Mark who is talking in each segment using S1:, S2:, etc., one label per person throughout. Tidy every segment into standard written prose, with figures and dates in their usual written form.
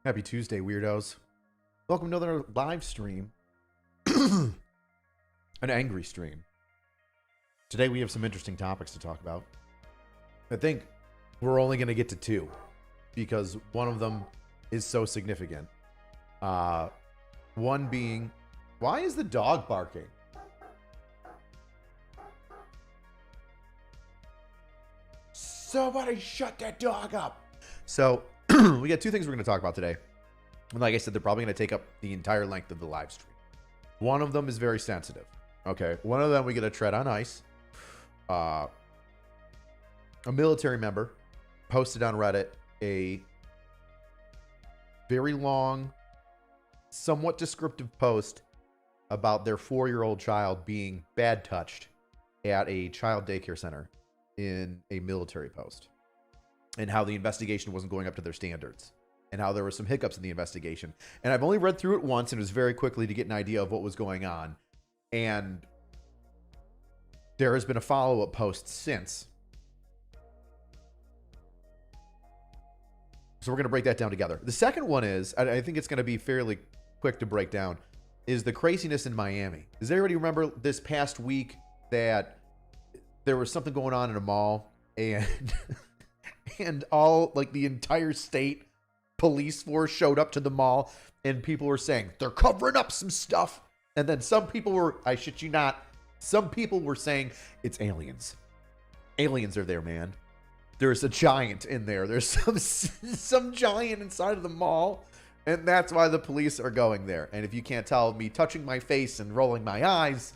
S1: Happy Tuesday, weirdos. Welcome to another live stream. An angry stream. Today we have some interesting topics to talk about. I think we're only going to get to two because one of them is so significant. One being, why is the dog barking? Somebody shut that dog up. So we got two things we're going to talk about today. And like I said, they're probably going to take up the entire length of the live stream. One of them is very sensitive. Okay. One of them we get to tread on ice. A military member posted on Reddit a very long, somewhat descriptive post about their 4-year-old child being bad touched at a child daycare center in a military post, and how the investigation wasn't going up to their standards, and how there were some hiccups in the investigation. And I've only read through it once, and it was very quickly to get an idea of what was going on. And there has been a follow-up post since. So we're going to break that down together. The second one is, I think it's going to be fairly quick to break down, is the craziness in Miami. Does everybody remember this past week that there was something going on in a mall, and and all, like, the entire state police force showed up to the mall, and people were saying they're covering up some stuff, and then some people were, I shit you not, some people were saying it's aliens. Aliens are there, man. There's a giant in there. There's some giant inside of the mall, and that's why the police are going there. And if you can't tell me touching my face and rolling my eyes,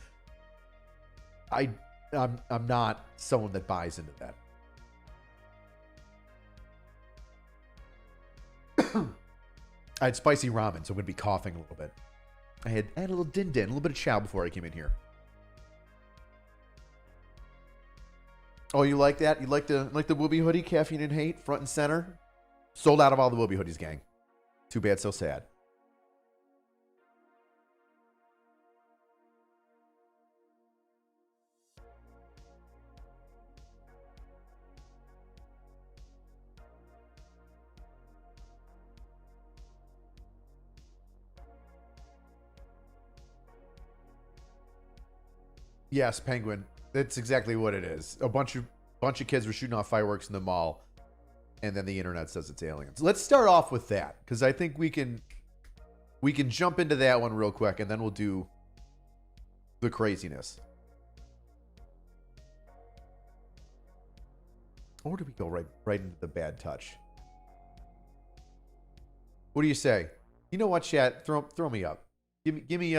S1: I'm not someone that buys into that. I had spicy ramen, so I'm going to be coughing a little bit. I had a little din-din, a little bit of chow before I came in here. Oh, you like that? You like the Whoopie hoodie, caffeine and hate, front and center? Sold out of all the Whoopie hoodies, gang. Too bad, so sad. Yes, Penguin. That's exactly what it is. A bunch of kids were shooting off fireworks in the mall, and then the internet says it's aliens. Let's start off with that, because I think we can jump into that one real quick, and then we'll do the craziness. Or do we go right into the bad touch? What do you say? You know what, chat? Throw me up. Give me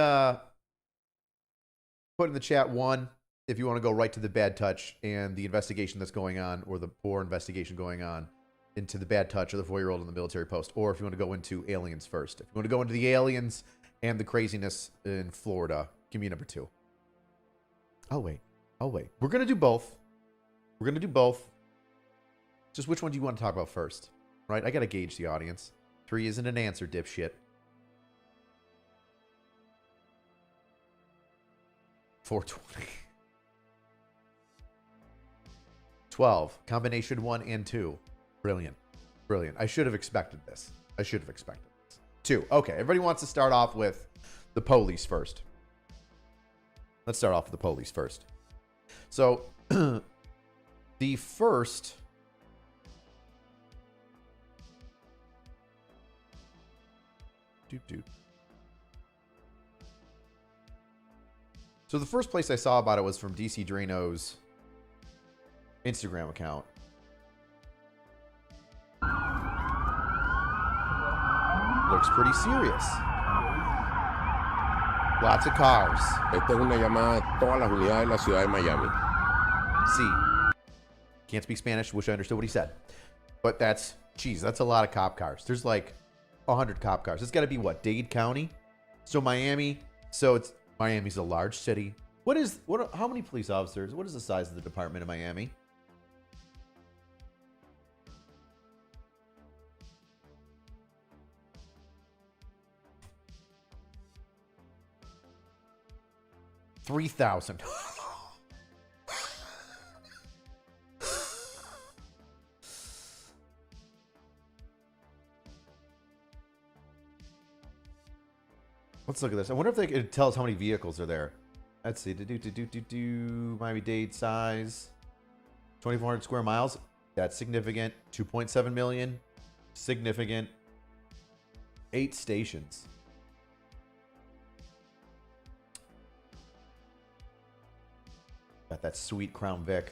S1: put in the chat 1 if you want to go right to the bad touch and the investigation that's going on, or the poor investigation going on, into the bad touch or the 4-year-old in the military post, or if you want to go into aliens first. If you want to go into the aliens and the craziness in Florida, give me number 2. I'll wait. We're going to do both. Just which one do you want to talk about first? Right? I got to gauge the audience. 3 isn't an answer, dipshit. 420. 12. Combination 1 and 2. Brilliant. I should have expected this. 2. Okay, everybody wants to start off with the police first. Let's start off with the police first. So, the first... So the first place I saw about it was from DC Drano's Instagram account. Looks pretty serious. Lots of cars.
S2: Esta es una llamada a todas las unidades de la ciudad de Miami.
S1: See, can't speak Spanish. Wish I understood what he said. But that's a lot of cop cars. There's like 100 cop cars. It's got to be what, Dade County? So Miami. So Miami's a large city. How many police officers? What is the size of the department in Miami? $3,000. Let's look at this. I wonder if it tells how many vehicles are there. Let's see. Miami-Dade size. 2,400 square miles. That's significant. 2.7 million. Significant. 8 stations. Got that sweet Crown Vic.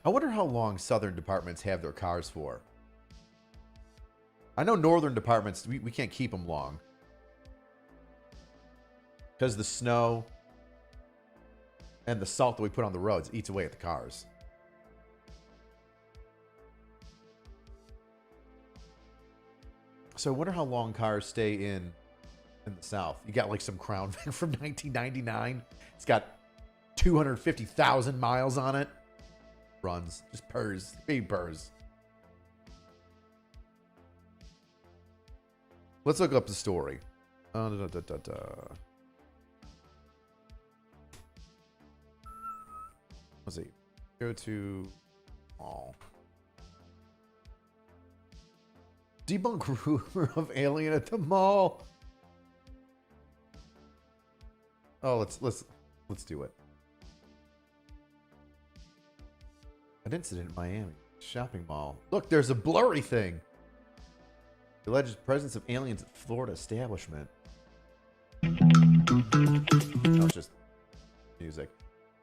S1: I wonder how long southern departments have their cars for. I know northern departments, we can't keep them long. Because the snow and the salt that we put on the roads eats away at the cars. So I wonder how long cars stay in the South. You got like some Crown Vic from 1999. It's got 250,000 miles on it. Runs. Just purrs. Baby purrs. Let's look up the story. Let's see. Go to mall. Debunk rumor of alien at the mall. Oh, let's do it. An incident in Miami shopping mall. Look, there's a blurry thing. The alleged presence of aliens at Florida establishment. That's just music.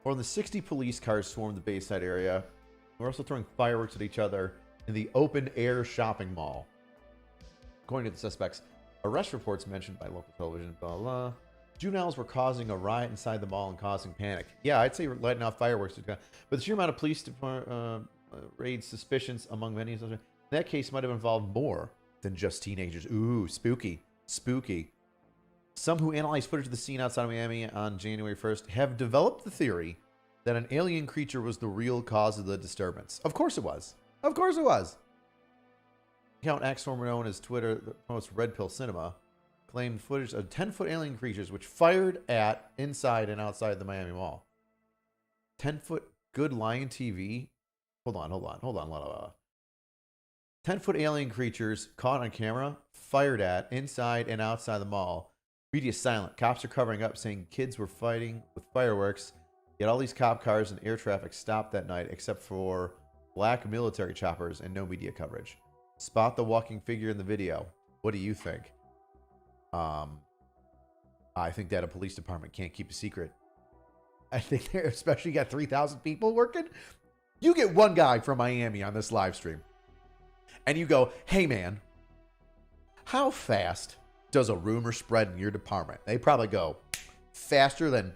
S1: More than 60 police cars swarmed the Bayside area. We're also throwing fireworks at each other in the open-air shopping mall. According to the suspects, arrest reports mentioned by local television, blah, blah. Juveniles were causing a riot inside the mall and causing panic. Yeah, I'd say lighting off fireworks. But the sheer amount of police raids suspicions among many. In that case, might have involved more than just teenagers. Ooh, spooky. Spooky. Some who analyzed footage of the scene outside of Miami on January 1st have developed the theory that an alien creature was the real cause of the disturbance. Of course it was. Of course it was. Account X, formerly known as Twitter, the most Red Pill Cinema, claimed footage of 10-foot alien creatures which fired at inside and outside the Miami Mall. 10-foot Good Lion TV. Hold on. 10-foot alien creatures caught on camera, fired at inside and outside the mall. Media silent. Cops are covering up, saying kids were fighting with fireworks. Yet all these cop cars and air traffic stopped that night, except for black military choppers and no media coverage. Spot the walking figure in the video. What do you think? I think that a police department can't keep a secret. I think they're especially got 3,000 people working. You get one guy from Miami on this live stream, and you go, "Hey man, how fast does a rumor spread in your department?" They probably go faster than,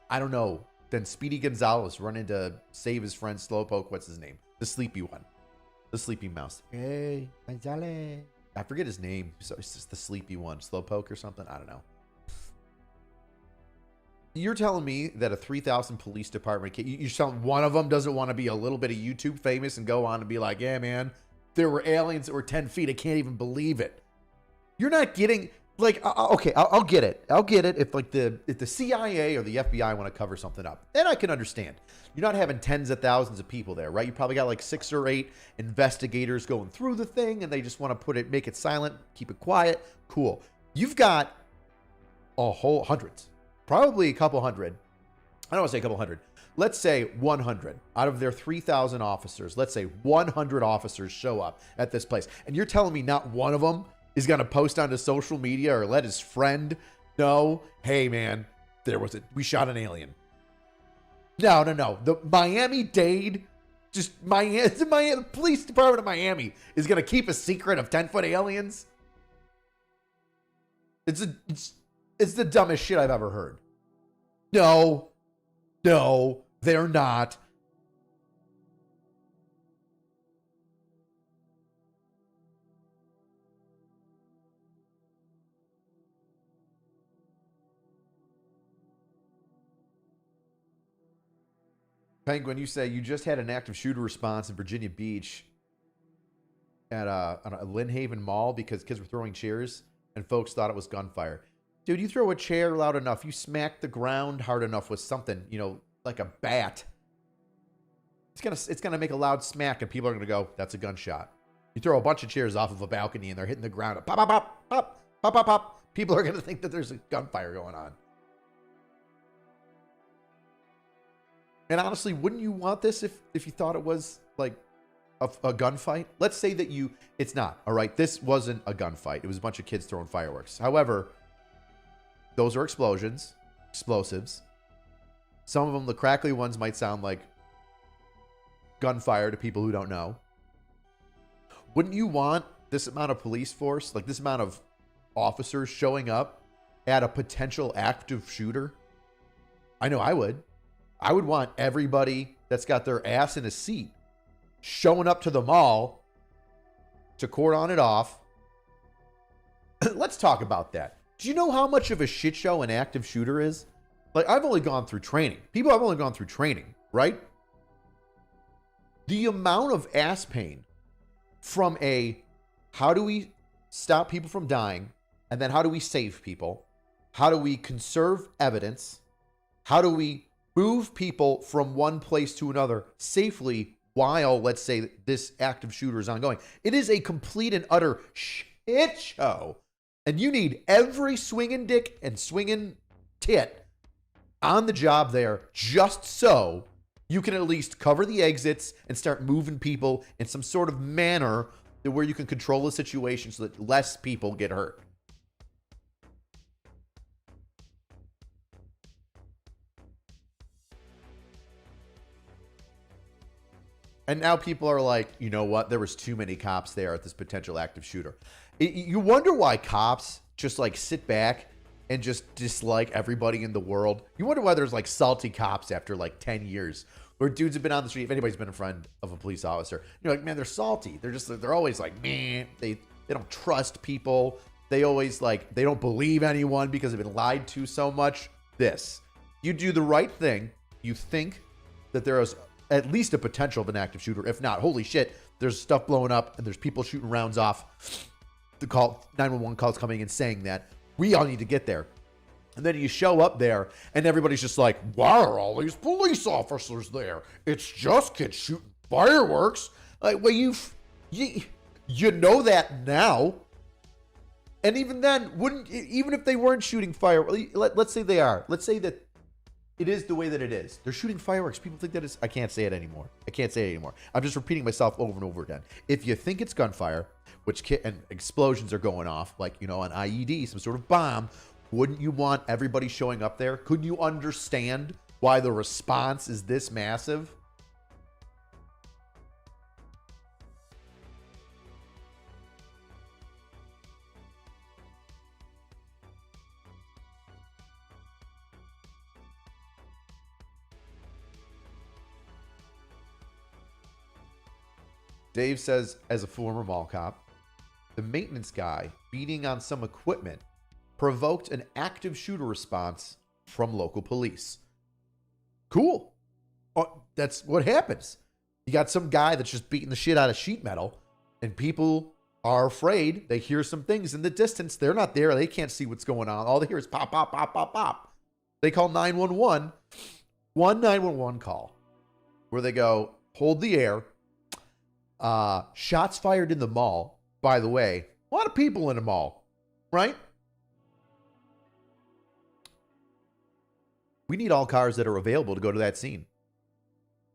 S1: I don't know, than Speedy Gonzalez running to save his friend Slowpoke. What's his name? The sleepy one. The sleepy mouse. Hey, Gonzalez. I forget his name. So it's just the sleepy one. Slowpoke or something. I don't know. You're telling me that a 3,000 police department, you're telling one of them doesn't want to be a little bit of YouTube famous and go on and be like, "Yeah, man, there were aliens that were 10 feet. I can't even believe it." You're not getting, like, okay, I'll get it. I'll get it if the CIA or the FBI want to cover something up. Then I can understand. You're not having tens of thousands of people there, right? You probably got like 6 or 8 investigators going through the thing, and they just want to make it silent, keep it quiet. Cool. You've got a whole hundreds, probably a couple hundred. I don't want to say a couple hundred. Let's say 100 out of their 3,000 officers. Let's say 100 officers show up at this place, and you're telling me not one of them is going to post onto social media or let his friend know, "Hey man, we shot an alien." No. The Miami-Dade, the police department of Miami is going to keep a secret of 10-foot aliens. It's the dumbest shit I've ever heard. No, they're not. Penguin, you say you just had an active shooter response in Virginia Beach at a Lynn Haven mall because kids were throwing chairs and folks thought it was gunfire. Dude, you throw a chair loud enough, you smack the ground hard enough with something, like a bat. It's gonna make a loud smack and people are gonna go, "That's a gunshot." You throw a bunch of chairs off of a balcony and they're hitting the ground. Pop, pop, pop, pop, pop, pop, pop. People are going to think that there's a gunfire going on. And honestly, wouldn't you want this if you thought it was like a gunfight? Let's say that it's not, all right? This wasn't a gunfight. It was a bunch of kids throwing fireworks. However, those are explosions, explosives. Some of them, the crackly ones, might sound like gunfire to people who don't know. Wouldn't you want this amount of police force, like this amount of officers showing up at a potential active shooter? I know I would. I would want everybody that's got their ass in a seat showing up to the mall to cordon it off. Let's talk about that. Do you know how much of a shit show an active shooter is? Like, I've only gone through training. People have only gone through training, right? The amount of ass pain from how do we stop people from dying? And then how do we save people? How do we conserve evidence? How do we move people from one place to another safely while, let's say, this active shooter is ongoing? It is a complete and utter shit show. And you need every swinging dick and swinging tit on the job there just so you can at least cover the exits and start moving people in some sort of manner where you can control the situation so that less people get hurt. And now people are like, you know what? There was too many cops there at this potential active shooter. You wonder why cops just like sit back and just dislike everybody in the world. You wonder why there's like salty cops after like 10 years where dudes have been on the street. If anybody's been a friend of a police officer, you're like, man, they're salty. They're always like, man, they don't trust people. They always like, they don't believe anyone because they've been lied to so much. You do the right thing. You think that there is at least a potential of an active shooter. If not, holy shit, there's stuff blowing up and there's people shooting rounds off. The 911 calls coming and saying that we all need to get there. And then you show up there and everybody's just like, why are all these police officers there? It's just kids shooting fireworks. Like, well, you know that now. And even then, even if they weren't shooting fireworks, let's say they are. Let's say that it is the way that it is. They're shooting fireworks. People think that I can't say it anymore. I'm just repeating myself over and over again. If you think it's gunfire, and explosions are going off, like, an IED, some sort of bomb, wouldn't you want everybody showing up there? Couldn't you understand why the response is this massive? Dave says, as a former mall cop, the maintenance guy beating on some equipment provoked an active shooter response from local police. Cool. That's what happens. You got some guy that's just beating the shit out of sheet metal, and people are afraid. They hear some things in the distance. They're not there. They can't see what's going on. All they hear is pop, pop, pop, pop, pop. They call 911. One 911 call where they go, hold the air. Shots fired in the mall. By the way, a lot of people in the mall, right? We need all cars that are available to go to that scene.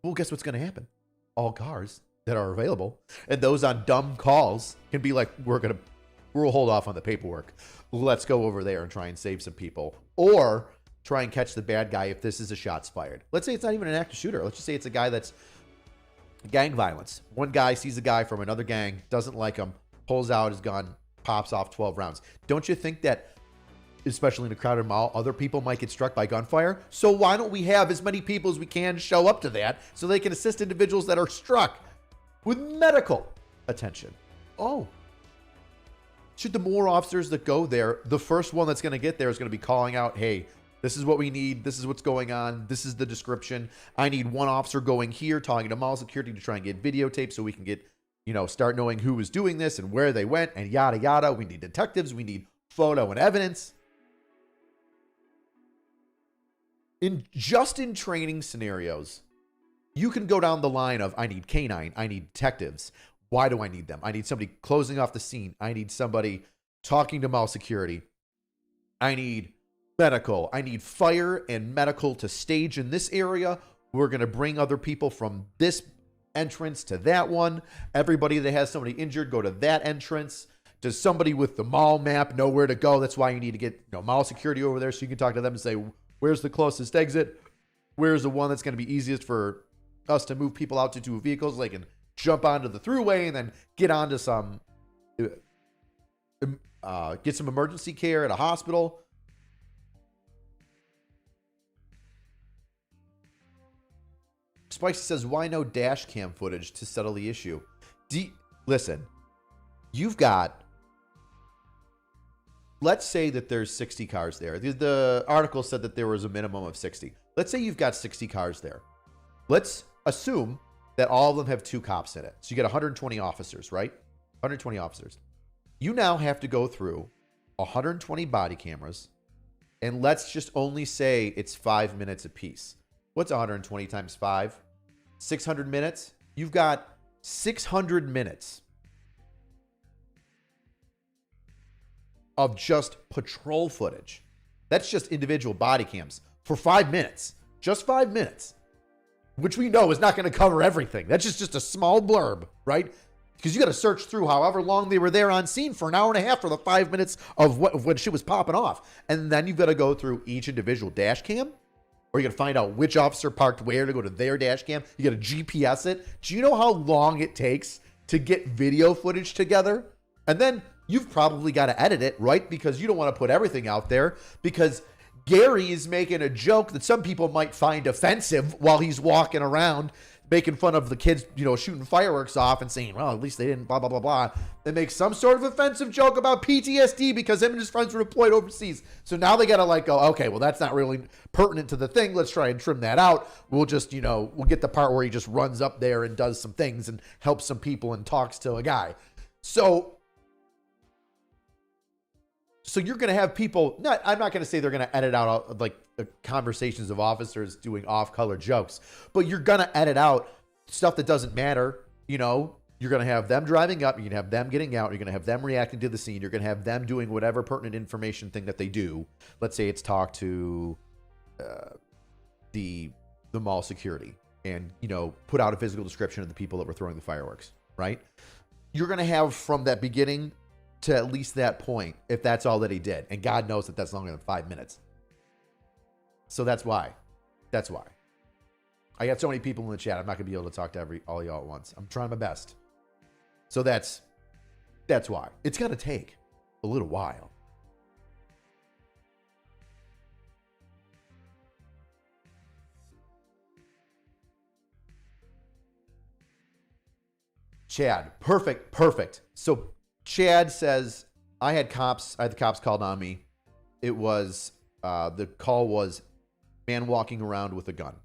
S1: Well, guess what's going to happen? All cars that are available, and those on dumb calls can be like, we'll hold off on the paperwork. Let's go over there and try and save some people, or try and catch the bad guy if this is a shots fired. Let's say it's not even an active shooter. Let's just say it's a guy that's gang violence. One guy sees a guy from another gang, doesn't like him, pulls out his gun, pops off 12 rounds. Don't you think that, especially in a crowded mall, other people might get struck by gunfire? So why don't we have as many people as we can show up to that so they can assist individuals that are struck with medical attention? Oh. Should the more officers that go there, the first one that's going to get there is going to be calling out, hey, this is what we need. This is what's going on. This is the description. I need one officer going here, talking to mall security to try and get videotape so we can get, start knowing who was doing this and where they went and yada, yada. We need detectives. We need photo and evidence. In training scenarios, you can go down the line of, I need canine. I need detectives. Why do I need them? I need somebody closing off the scene. I need somebody talking to mall security. I need medical. I need fire and medical to stage in this area. We're going to bring other people from this entrance to that one. Everybody that has somebody injured, go to that entrance. Does somebody with the mall map know where to go? That's why you need to get mall security over there so you can talk to them and say, where's the closest exit? Where's the one that's going to be easiest for us to move people out to two vehicles so they can jump onto the throughway and then get onto some, get some emergency care at a hospital. Spicy says, why no dash cam footage to settle the issue? Listen, you've got, let's say that there's 60 cars there. The article said that there was a minimum of 60. Let's say you've got 60 cars there. Let's assume that all of them have 2 cops in it. So you get 120 officers, right? 120 officers. You now have to go through 120 body cameras, and let's just only say it's 5 minutes apiece. What's 120 times 5? 600 minutes. You've got 600 minutes of just patrol footage. That's just individual body cams for 5 minutes. Just 5 minutes. Which we know is not going to cover everything. That's just a small blurb, right? Because you got to search through however long they were there on scene for an hour and a half for the 5 minutes of when shit was popping off. And then you've got to go through each individual dash cam. Or you got to find out which officer parked where to go to their dash cam. You got to GPS it. Do you know how long it takes to get video footage together? And then you've probably got to edit it, right? Because you don't want to put everything out there. Because Gary is making a joke that some people might find offensive while he's walking around making fun of the kids, shooting fireworks off and saying, well, at least they didn't blah, blah, blah, blah. They make some sort of offensive joke about PTSD because him and his friends were deployed overseas. So now they got to go, okay, well, that's not really pertinent to the thing. Let's try and trim that out. We'll just, we'll get the part where he just runs up there and does some things and helps some people and talks to a guy. So you're going to have people, I'm not going to say they're going to edit out the conversations of officers doing off-color jokes, but you're going to edit out stuff that doesn't matter. You're going to have them driving up. You're going to have them getting out. You're going to have them reacting to the scene. You're going to have them doing whatever pertinent information thing that they do. Let's say it's talk to the mall security and, put out a physical description of the people that were throwing the fireworks, right? You're going to have from that beginning to at least that point, if that's all that he did. And God knows that that's longer than 5 minutes. So that's why. That's why. I got so many people in the chat. I'm not going to be able to talk to all y'all at once. I'm trying my best. So that's why. It's going to take a little while. Chad, perfect. So Chad says, I had the cops called on me. It was, the call was man walking around with a gun.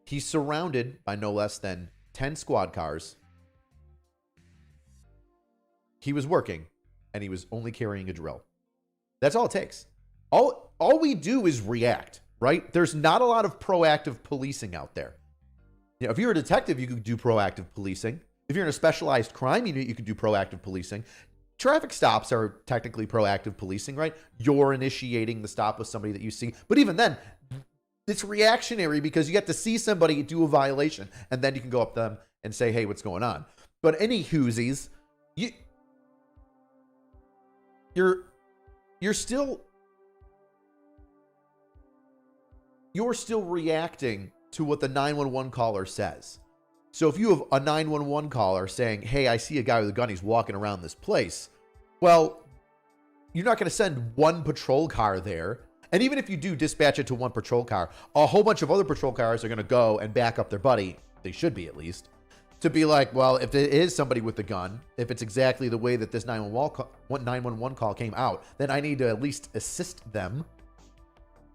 S1: He's surrounded by no less than 10 squad cars. He was working and he was only carrying a drill. That's all it takes. All we do is react, right? There's not a lot of proactive policing out there. If you're a detective, you could do proactive policing. If you're in a specialized crime unit, you could do proactive policing. Traffic stops are technically proactive policing, right? You're initiating the stop with somebody that you see. But even then, it's reactionary because you get to see somebody do a violation and then you can go up to them and say, hey, what's going on? But any whoosies, you're still reacting to what the 911 caller says. So if you have a 911 caller saying, hey, I see a guy with a gun, he's walking around this place. Well, you're not going to send one patrol car there. And even if you do dispatch it to one patrol car, a whole bunch of other patrol cars are going to go and back up their buddy. They should be, at least. To be like, well, if it is somebody with a gun, if it's exactly the way that this 911 call came out, then I need to at least assist them.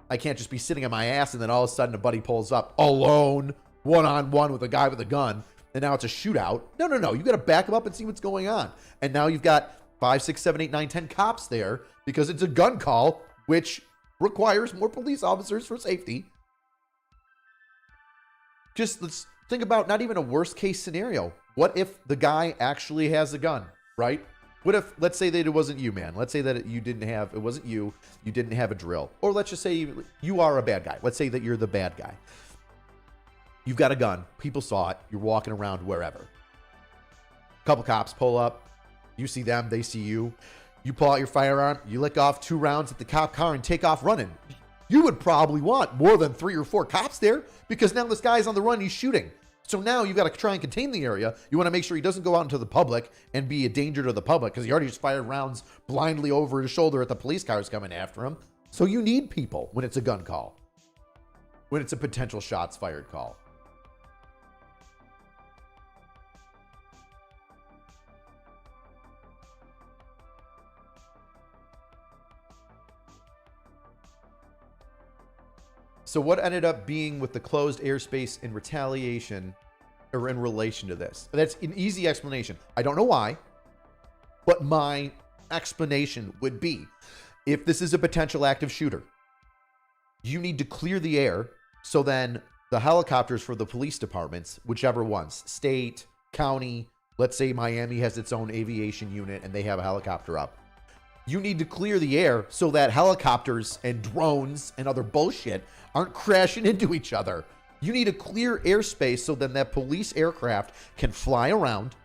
S1: I can't just be sitting on my ass and then all of a sudden a buddy pulls up alone, one-on-one with a guy with a gun, and now it's a shootout. No. You got to back them up and see what's going on. And now you've got 5, 6, 7, 8, 9, 10 cops there because it's a gun call, which requires more police officers for safety. Just let's think about not even a worst case scenario. What if the guy actually has a gun, right? What if, let's say that it wasn't you, man. Let's say that it wasn't you didn't have a drill. Or let's just say you are a bad guy. Let's say that you're the bad guy. You've got a gun. People saw it. You're walking around wherever. A couple cops pull up. You see them. They see you. You pull out your firearm. You lick off 2 rounds at the cop car and take off running. You would probably want more than 3 or 4 cops there because now this guy's on the run. He's shooting. So now you've got to try and contain the area. You want to make sure he doesn't go out into the public and be a danger to the public because he already just fired rounds blindly over his shoulder at the police cars coming after him. So you need people when it's a gun call, when it's a potential shots fired call. So what ended up being with the closed airspace in retaliation or in relation to this? That's an easy explanation. I don't know why, but my explanation would be, if this is a potential active shooter, you need to clear the air so then the helicopters for the police departments, whichever ones, state, county, let's say Miami has its own aviation unit and they have a helicopter up. You need to clear the air so that helicopters and drones and other bullshit aren't crashing into each other. You need to clear airspace so then that police aircraft can fly around,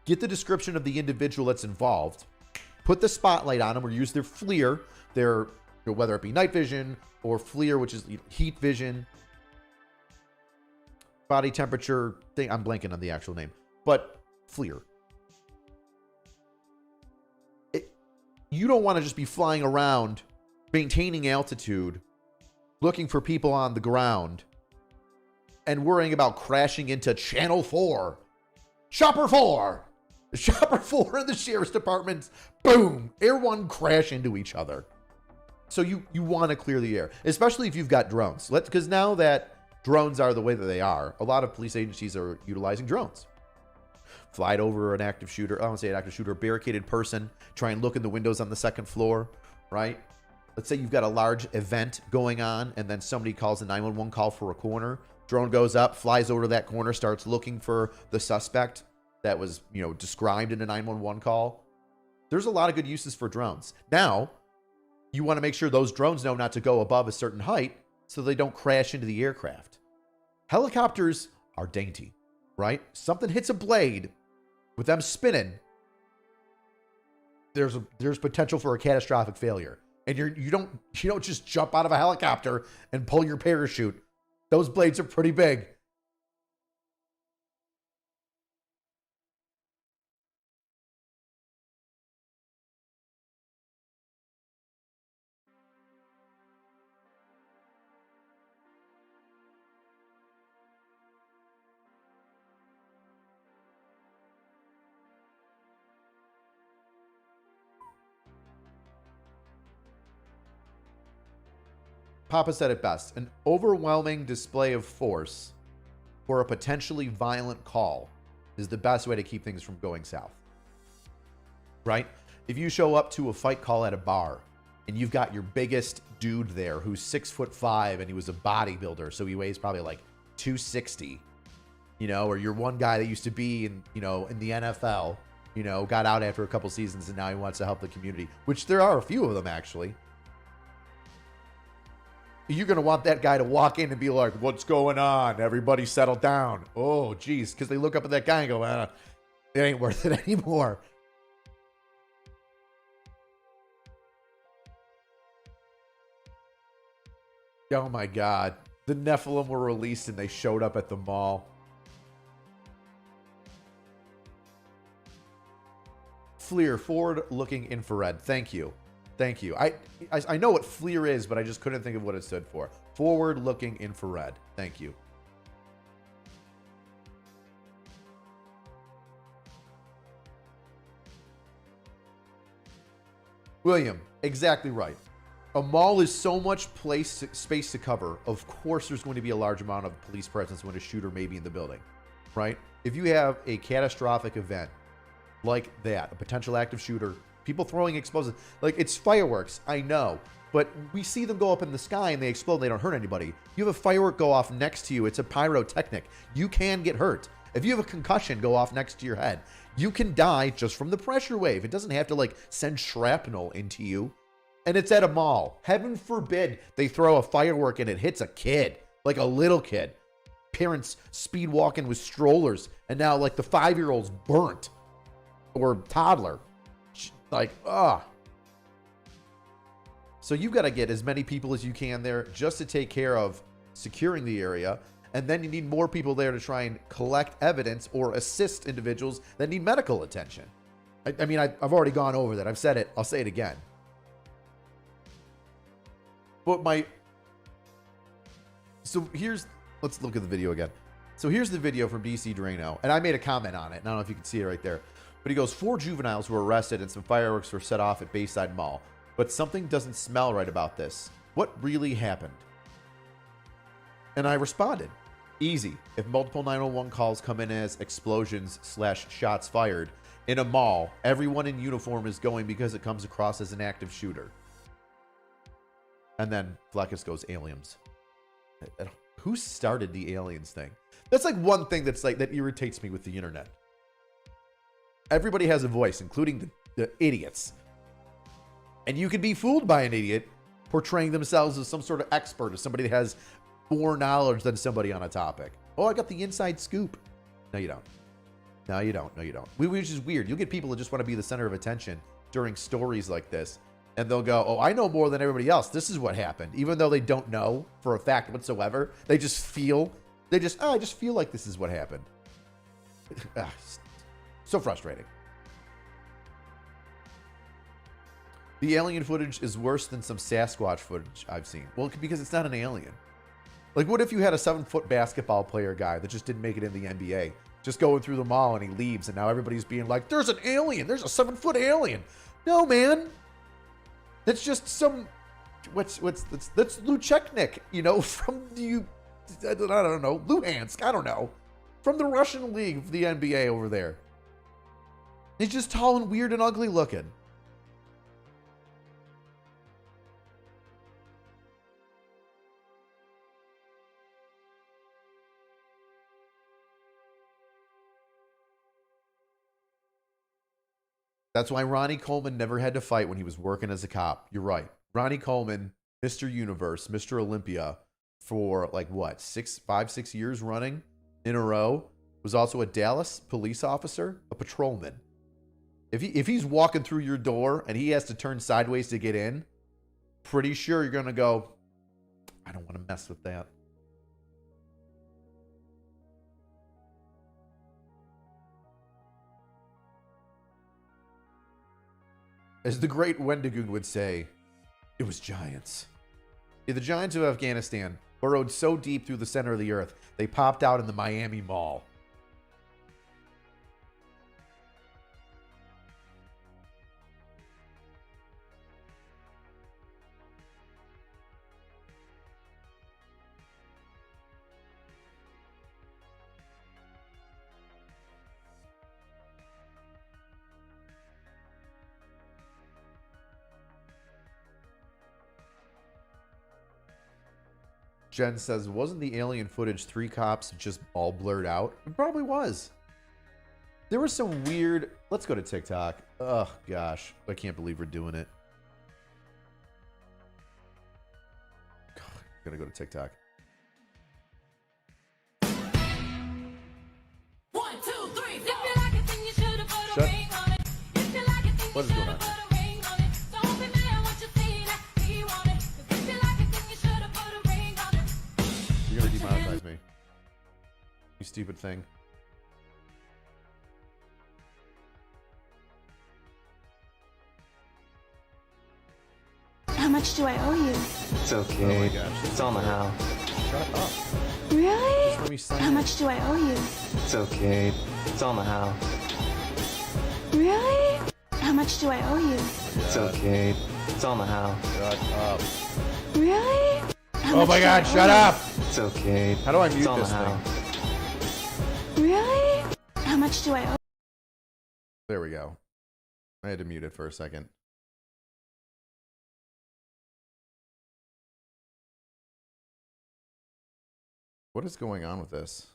S1: get the description of the individual that's involved, put the spotlight on them or use their FLIR, their, whether it be night vision or FLIR, which is heat vision, body temperature thing. I'm blanking on the actual name, but FLIR. You don't want to just be flying around, maintaining altitude, looking for people on the ground, and worrying about crashing into Channel 4. Chopper 4! The Chopper 4 and the Sheriff's Department, boom! Air 1 crash into each other. So you want to clear the air, especially if you've got drones. Because now that drones are the way that they are, a lot of police agencies are utilizing drones. Flied over an active shooter, I don't say an active shooter, a barricaded person, try and look in the windows on the second floor, right? Let's say you've got a large event going on and then somebody calls a 911 call for a corner. Drone goes up, flies over to that corner, starts looking for the suspect that was, described in a 911 call. There's a lot of good uses for drones. Now, you want to make sure those drones know not to go above a certain height so they don't crash into the aircraft. Helicopters are dainty, right? Something hits a blade with them spinning. There's potential for a catastrophic failure. And you don't just jump out of a helicopter and pull your parachute. Those blades are pretty big. Papa said it best. An overwhelming display of force for a potentially violent call is the best way to keep things from going south. Right? If you show up to a fight call at a bar and you've got your biggest dude there who's 6'5" and he was a bodybuilder, so he weighs probably like 260, or you're one guy that used to be in the NFL, got out after a couple seasons and now he wants to help the community, which there are a few of them actually. You're going to want that guy to walk in and be like, what's going on? Everybody settle down. Oh, geez. Because they look up at that guy and go, it ain't worth it anymore. Oh, my God. The Nephilim were released and they showed up at the mall. FLIR, forward-looking infrared. Thank you. Thank you. I know what FLIR is, but I just couldn't think of what it stood for. Forward-looking infrared. Thank you. William, exactly right. A mall is so much space to cover. Of course, there's going to be a large amount of police presence when a shooter may be in the building, right? If you have a catastrophic event like that, a potential active shooter, people throwing explosives, like it's fireworks, I know, but we see them go up in the sky and they explode. They don't hurt anybody. You have a firework go off next to you. It's a pyrotechnic. You can get hurt. If you have a concussion go off next to your head, you can die just from the pressure wave. It doesn't have to like send shrapnel into you. And it's at a mall. Heaven forbid they throw a firework and it hits a kid, like a little kid. Parents speed walking with strollers, and now like the 5-year-old's burnt, or toddler. Like, So you've got to get as many people as you can there just to take care of securing the area. And then you need more people there to try and collect evidence or assist individuals that need medical attention. I mean, I've already gone over that. I've said it. I'll say it again. But let's look at the video again. So here's the video from DC Drano, and I made a comment on it. And I don't know if you can see it right there. But he goes, 4 juveniles were arrested and some fireworks were set off at Bayside Mall. But something doesn't smell right about this. What really happened? And I responded, easy. If multiple 911 calls come in as explosions/shots fired in a mall, everyone in uniform is going because it comes across as an active shooter. And then Fleckus goes, aliens. Who started the aliens thing? That's like one thing that's like, that irritates me with the internet. Everybody has a voice, including the idiots. And you can be fooled by an idiot portraying themselves as some sort of expert, as somebody that has more knowledge than somebody on a topic. Oh, I got the inside scoop. No, you don't. No, you don't. No, you don't. Which is weird. You'll get people that just want to be the center of attention during stories like this. And they'll go, oh, I know more than everybody else. This is what happened. Even though they don't know for a fact whatsoever. They just feel. I just feel like this is what happened. So frustrating. The alien footage is worse than some Sasquatch footage I've seen. Well, because it's not an alien. Like, what if you had a 7-foot basketball player guy that just didn't make it in the NBA? Just going through the mall and he leaves, and now everybody's being like, there's an alien. There's a 7-foot alien. No, man. That's just some, that's Lucheknik, you know, from I don't know, Luhansk, I don't know. From the Russian league of the NBA over there. He's just tall and weird and ugly looking. That's why Ronnie Coleman never had to fight when he was working as a cop. You're right. Ronnie Coleman, Mr. Universe, Mr. Olympia, for like what, 5-6 years running in a row, was also a Dallas police officer, a patrolman. If he's walking through your door and he has to turn sideways to get in, pretty sure you're going to go, I don't want to mess with that. As the great Wendigoon would say, it was giants. Yeah, the giants of Afghanistan burrowed so deep through the center of the earth, they popped out in the Miami Mall. Jen says, wasn't the alien footage 3 cops just all blurred out? It probably was. There was some weird... Let's go to TikTok. Oh, gosh. I can't believe we're doing it. God, I'm gonna go to TikTok.
S3: 1, 2, 3, 4.
S1: Shut. What is going on? You're gonna demonetize me. You stupid thing.
S4: How much do I owe you?
S5: It's okay.
S1: Oh my gosh.
S5: It's on the house.
S1: Shut up.
S4: Really?
S1: Just let me sign
S4: How
S1: in.
S4: much do I owe you?
S5: It's okay. It's on the house.
S4: Really? How much do I owe you?
S5: It's okay. It's on the house.
S1: Shut up.
S4: Really? How
S1: Oh
S4: much
S1: my
S4: do I
S1: god,
S4: owe
S1: shut
S4: you?
S1: up!
S5: It's okay.
S1: How do I
S5: It's
S1: mute
S5: on
S1: this
S5: the
S1: thing?
S5: house.
S4: Really? How much do I owe?
S1: There we go. I had to mute it for a second. What is going on with this?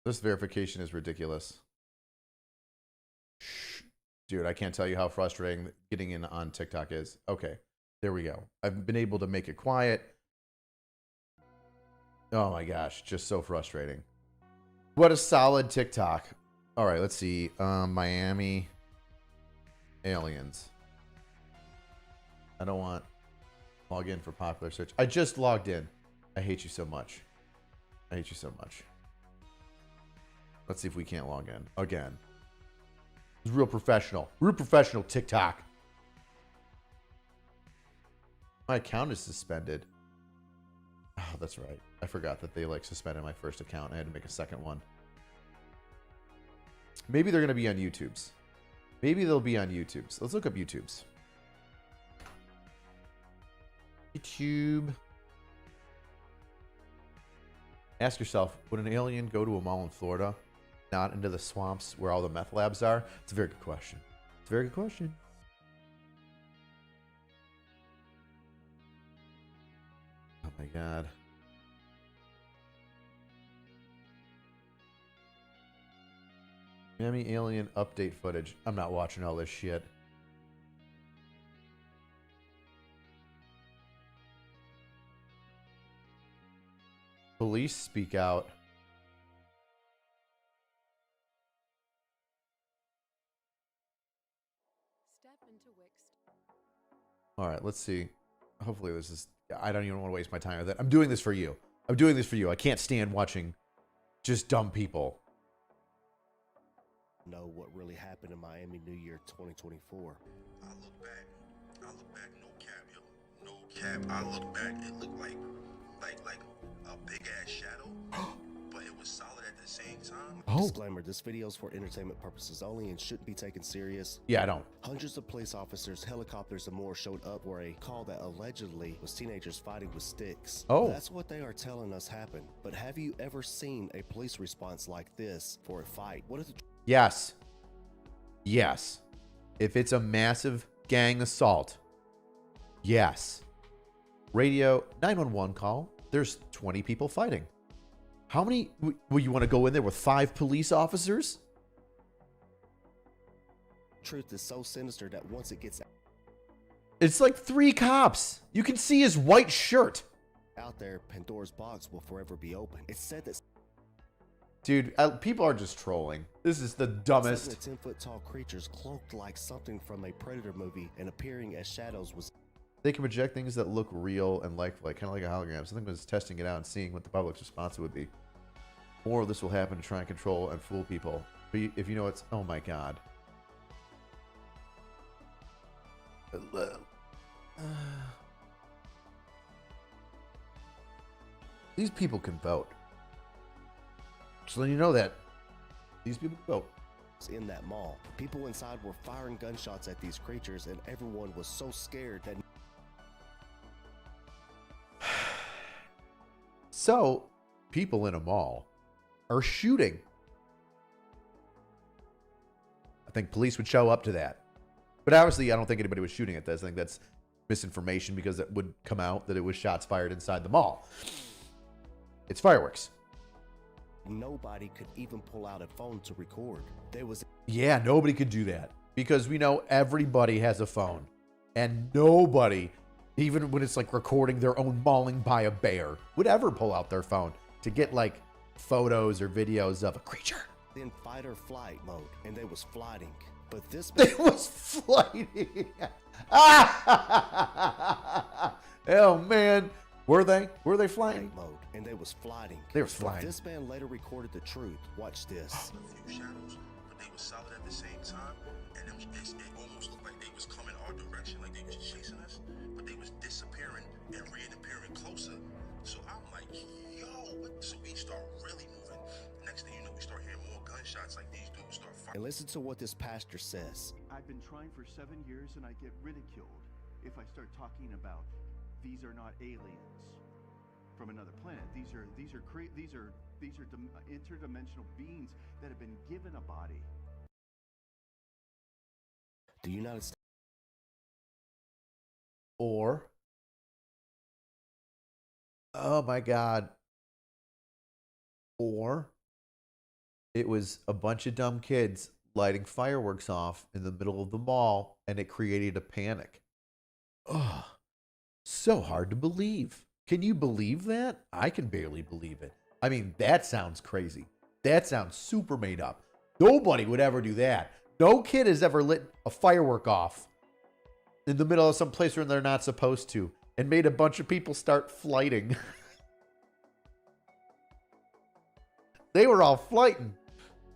S1: This verification is ridiculous. Dude, I can't tell you how frustrating getting in on TikTok is. Okay, there we go. I've been able to make it quiet. Oh my gosh, just so frustrating. What a solid TikTok. All right, let's see. Miami aliens. I don't want log in for popular search. I just logged in. I hate you so much. I hate you so much. Let's see if we can't log in again. It's real professional. Real professional TikTok. My account is suspended. Oh, that's right. I forgot that they like suspended my first account. I had to make a second one. Maybe they're going to be on YouTube's. Maybe they'll be on YouTube's. Let's look up YouTube's. YouTube. Ask yourself, would an alien go to a mall in Florida, not into the swamps where all the meth labs are? It's a very good question. It's a very good question. Oh my God. Miami alien update footage. I'm not watching all this shit. Police speak out. All right, let's see. Hopefully this is... I don't even want to waste my time with it. I'm doing this for you. I'm doing this for you. I can't stand watching just dumb people.
S6: Know what really happened in Miami New Year 2024.
S7: I look back, no cap, yo. No cap. I look back, it looked like a big ass shadow, but it was solid at the same time.
S1: Oh.
S6: Disclaimer, this video is for entertainment purposes only and shouldn't be taken serious.
S1: Yeah, I don't.
S6: Hundreds of police officers, helicopters, and more showed up for a call that allegedly was teenagers fighting with sticks.
S1: Oh.
S6: That's what they are telling us happened. But have you ever seen a police response like this for a fight? What if the
S1: Yes. Yes. If it's a massive gang assault. Yes. Radio 911 call. There's 20 people fighting. How many? Will you want to go in there with 5 police officers?
S6: truth is so sinister that once it gets
S1: It's like 3 cops. You can see his white shirt.
S6: out there, Pandora's box will forever be open. It's said that
S1: Dude, people are just trolling. This is the dumbest.
S6: 10-foot tall creatures cloaked like something from a Predator movie and appearing as shadows was
S1: They can project things that look real and lifelike, kind of like a hologram. Something was testing it out and seeing what the public's response would be. More of this will happen to try and control and fool people. But if you know it's... Oh my god. These people can vote. So then you know that. These people vote.
S6: in that mall. People inside were firing gunshots at these creatures and everyone was so scared that
S1: So, people in a mall are shooting. I think police would show up to that. But obviously, I don't think anybody was shooting at this. I think that's misinformation because it would come out that it was shots fired inside the mall. It's fireworks.
S6: nobody could even pull out a phone to record. There was
S1: Yeah, nobody could do that because we know everybody has a phone. And nobody, even when it's like recording their own mauling by a bear, would ever pull out their phone to get like photos or videos of a creature.
S6: in fight or flight mode and they was flying. But this
S1: It was flighting. Oh man, were they? Were they flying?
S6: mode and they was flying.
S1: They were
S6: But
S1: flying.
S6: this man later recorded the truth. Watch this.
S7: A few shadows, but they were solid at the same time, and it almost looked like they was coming our direction, like they was chasing us, but they was disappearing and reappearing closer. So I'm like, yo, what? So we start really moving. Next thing you know, we start hearing more gunshots, like these dudes start fighting.
S6: And listen to what this pastor says.
S8: I've been trying for 7 years and I get ridiculed if I start talking about these are not aliens from another planet. These are interdimensional beings that have been given a body.
S6: The United States
S1: Or, oh my God. Or It was a bunch of dumb kids lighting fireworks off in the middle of the mall, and it created a panic. Oh, so hard to believe. Can you believe that? I can barely believe it. I mean, that sounds crazy. That sounds super made up. Nobody would ever do that. No kid has ever lit a firework off in the middle of some place where they're not supposed to and made a bunch of people start flighting. They were all flighting.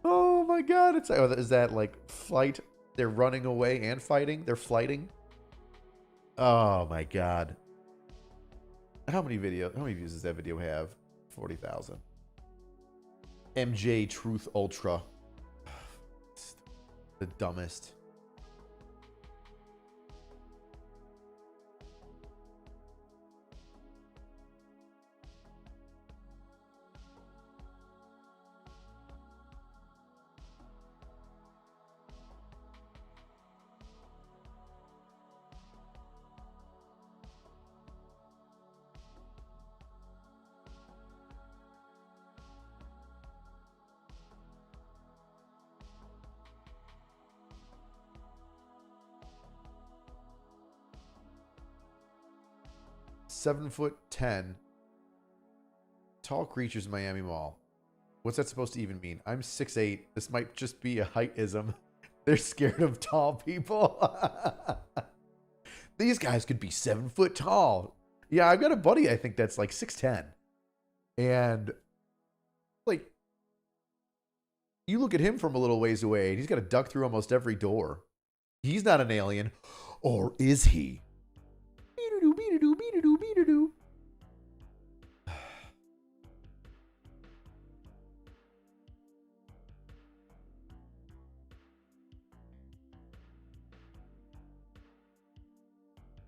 S1: Oh my God. Is that like flight? They're running away and fighting? They're flighting? Oh my God. How many views does that video have? 40,000. MJ Truth Ultra. The dumbest. $7'10" tall creatures in Miami Mall. What's that supposed to even mean? I'm 6'8". This might just be a heightism. They're scared of tall people. These guys could be 7 foot tall. Yeah, I've got a buddy I think that's like 6'10". And like you look at him from a little ways away and he's got to duck through almost every door. He's not an alien. Or is he?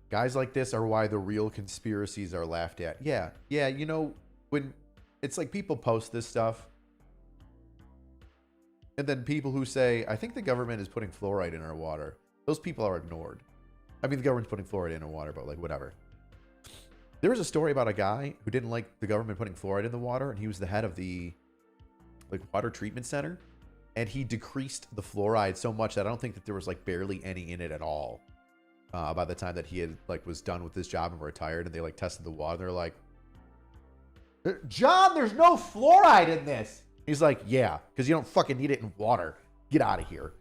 S1: Guys like this are why the real conspiracies are laughed at. Yeah, you know, when it's like people post this stuff, and then people who say, I think the government is putting fluoride in our water, those people are ignored. I mean, the government's putting fluoride in our water, but like, whatever. There was a story about a guy who didn't like the government putting fluoride in the water, and he was the head of the like water treatment center, and he decreased the fluoride so much that I don't think that there was like barely any in it at all. By the time that he had like was done with his job and retired, and they like tested the water, they're like, John, there's no fluoride in this. He's like, yeah, because you don't fucking need it in water. Get out of here.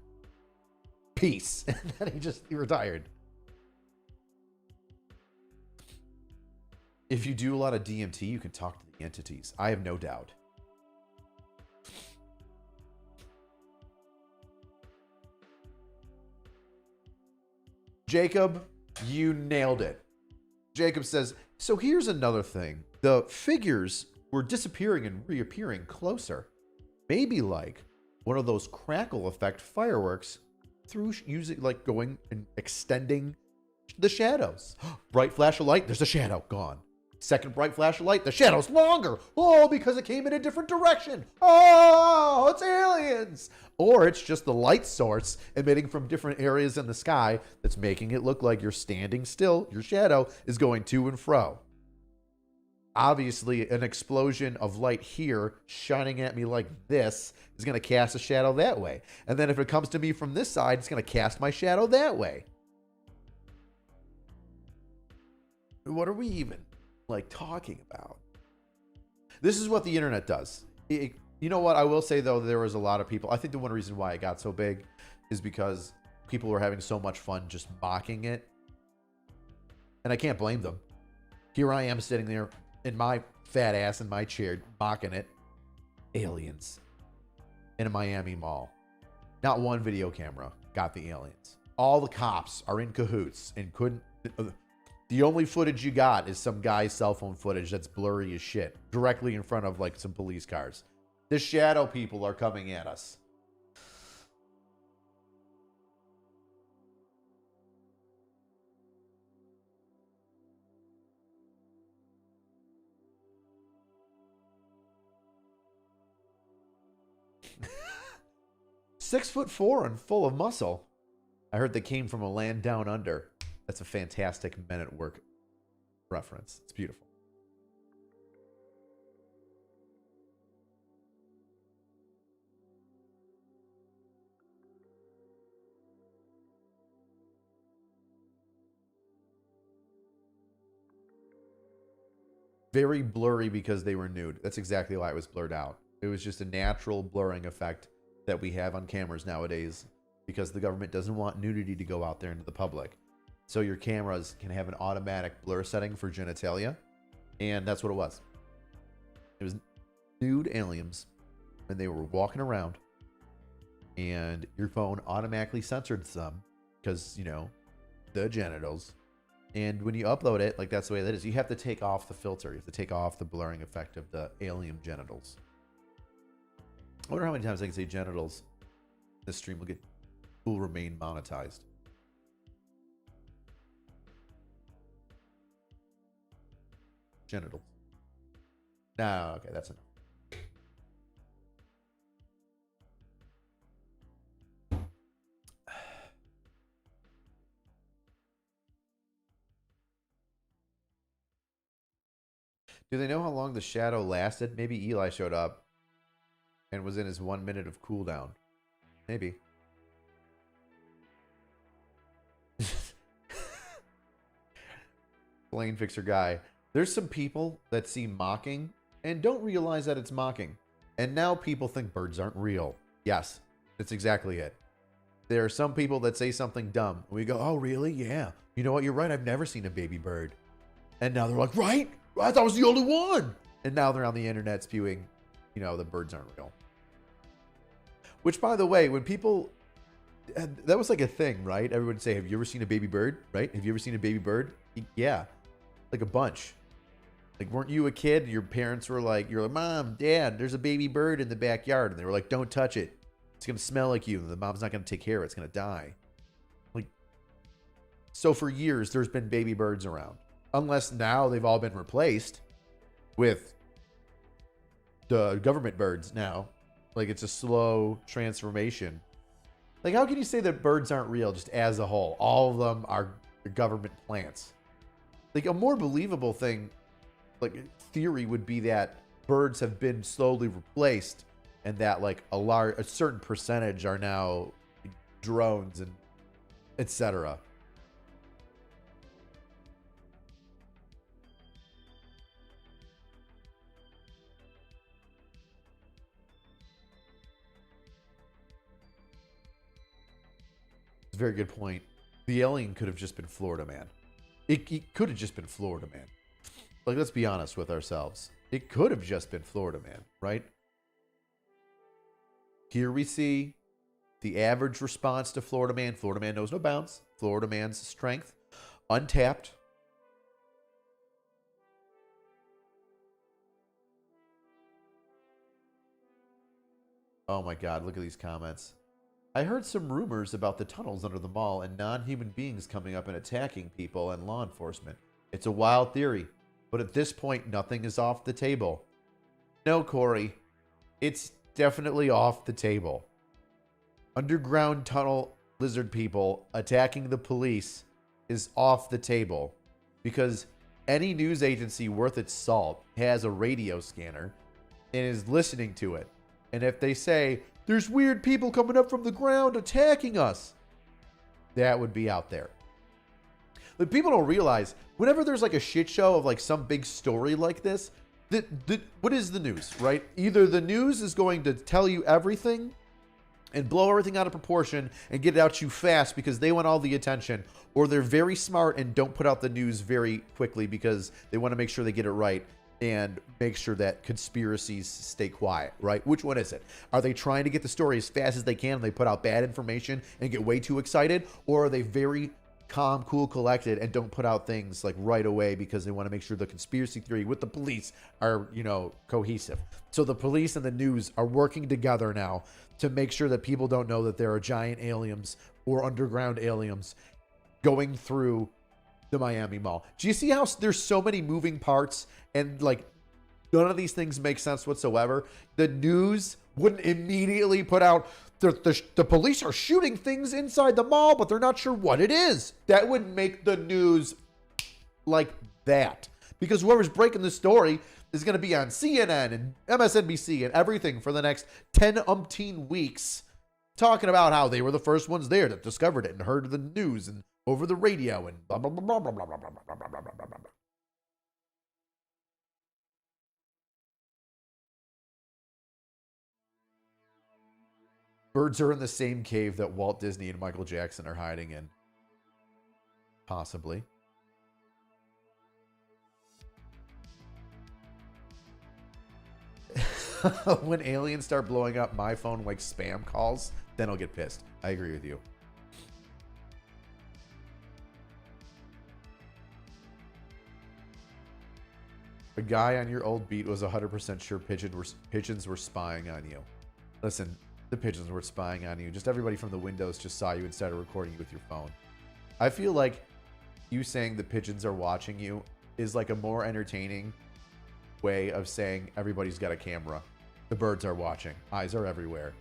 S1: Peace. And then he retired. If you do a lot of DMT, you can talk to the entities. I have no doubt. Jacob, you nailed it. Jacob says, so here's another thing. The figures were disappearing and reappearing closer. Maybe like one of those crackle effect fireworks through using like going and extending the shadows. Bright flash of light, there's a shadow gone. Second bright flash of light, the shadow's longer. Oh, because it came in a different direction. Oh, it's aliens. Or it's just the light source emitting from different areas in the sky that's making it look like you're standing still. Your shadow is going to and fro. Obviously, an explosion of light here shining at me like this is going to cast a shadow that way. And then if it comes to me from this side, it's going to cast my shadow that way. What are we even like talking about? This is what the internet does. You know what? I will say though, there was a lot of people. I think the one reason why it got so big is because people were having so much fun just mocking it. And I can't blame them. Here I am sitting there in my fat ass in my chair mocking it. Aliens in a Miami mall. Not one video camera got the aliens. All the cops are in cahoots and couldn't. The only footage you got is some guy's cell phone footage that's blurry as shit, directly in front of like some police cars. The shadow people are coming at us. "6'4" and full of muscle. I heard they came from a land down under. That's a fantastic Men at Work reference. It's beautiful. very blurry because they were nude. That's exactly why it was blurred out. It was just a natural blurring effect that we have on cameras nowadays because the government doesn't want nudity to go out there into the public. So your cameras can have an automatic blur setting for genitalia. And that's what it was. It was nude aliens and they were walking around and your phone automatically censored some because, you know, the genitals. And when you upload it, like that's the way that is. You have to take off the filter. You have to take off the blurring effect of the alien genitals. I wonder how many times I can say genitals. This stream will remain monetized. Genitals. No, okay, that's enough. Do they know how long the shadow lasted? Maybe Eli showed up and was in his 1 minute of cooldown. Maybe. Lane fixer guy. There's some people that see mocking and don't realize that it's mocking. And now people think birds aren't real. Yes, that's exactly it. There are some people that say something dumb. We go, oh, really? Yeah. You know what? You're right. I've never seen a baby bird. And now they're like, right? I thought I was the only one. And now they're on the internet spewing, you know, the birds aren't real. Which, by the way, when people, that was like a thing, right? Everyone would say, have you ever seen a baby bird? Right? Have you ever seen a baby bird? Yeah. Like a bunch. Like, weren't you a kid? Your parents were like, you're like, Mom, Dad, there's a baby bird in the backyard. And they were like, don't touch it. It's going to smell like you. And the mom's not going to take care of it. It's going to die. Like, so for years, there's been baby birds around. Unless now they've all been replaced with the government birds now. Like, it's a slow transformation. Like, how can you say that birds aren't real just as a whole? All of them are government plants. Like, a more believable thing, like, theory would be that birds have been slowly replaced and that, like, a certain percentage are now drones and etc. Very good point. The alien could have just been Florida Man. It could have just been Florida Man. Like, let's be honest with ourselves. It could have just been Florida Man, right? Here we see the average response to Florida Man. Florida Man knows no bounds. Florida Man's strength, untapped. Oh my God, look at these comments. I heard some rumors about the tunnels under the mall and non-human beings coming up and attacking people and law enforcement. It's a wild theory, but at this point, nothing is off the table. No, Corey, it's definitely off the table. Underground tunnel lizard people attacking the police is off the table because any news agency worth its salt has a radio scanner and is listening to it. And if they say, there's weird people coming up from the ground attacking us, that would be out there. But people don't realize, whenever there's like a shit show of like some big story like this, what is the news, right? Either the news is going to tell you everything and blow everything out of proportion and get it out to you fast because they want all the attention, or they're very smart and don't put out the news very quickly because they want to make sure they get it right and make sure that conspiracies stay quiet, right? Which one is it? Are they trying to get the story as fast as they can and they put out bad information and get way too excited? Or are they very calm, cool, collected and don't put out things like right away because they want to make sure the conspiracy theory with the police are, you know, cohesive? So the police and the news are working together now to make sure that people don't know that there are giant aliens or underground aliens going through the Miami Mall. Do you see how there's so many moving parts and like none of these things make sense whatsoever? The news wouldn't immediately put out the police are shooting things inside the mall, but they're not sure what it is. That would make the news like that, because whoever's breaking the story is going to be on CNN and MSNBC and everything for the next 10 umpteen weeks, talking about how they were the first ones there that discovered it and heard the news and over the radio and blah, blah, blah, blah, blah, blah, blah, blah, blah, blah, blah, blah, blah. Birds are in the same cave that Walt Disney and Michael Jackson are hiding in. Possibly. When aliens start blowing up my phone like spam calls, then I'll get pissed. I agree with you. A guy on your old beat was 100% sure pigeons were spying on you. Listen, the pigeons were spying on you. Just everybody from the windows just saw you and started recording you with your phone. I feel like you saying the pigeons are watching you is like a more entertaining way of saying everybody's got a camera. The birds are watching. Eyes are everywhere.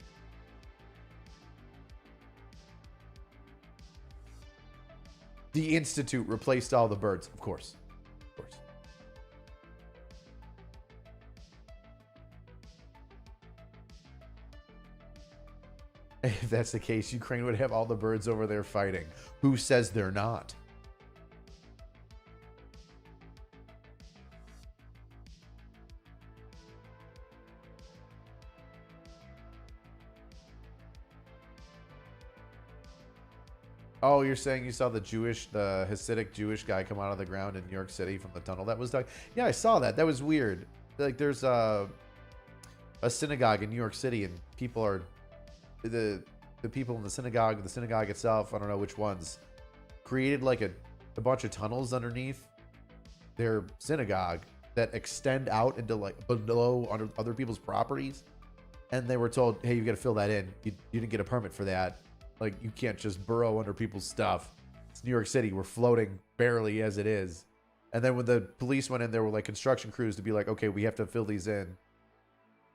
S1: The Institute replaced all the birds. Of course. Of course. If that's the case, Ukraine would have all the birds over there fighting. Who says they're not? Oh, you're saying you saw the Hasidic Jewish guy come out of the ground in New York City from the tunnel that was dug? Yeah, I saw that. That was weird. Like, there's a synagogue in New York City, and people are the people in the synagogue itself, I don't know which ones, created like a bunch of tunnels underneath their synagogue that extend out into like below under other people's properties, and they were told, hey, you got to fill that in. You didn't get a permit for that. Like, you can't just burrow under people's stuff. It's New York City. We're floating barely as it is. And then when the police went in, there were like construction crews to be like, okay, we have to fill these in.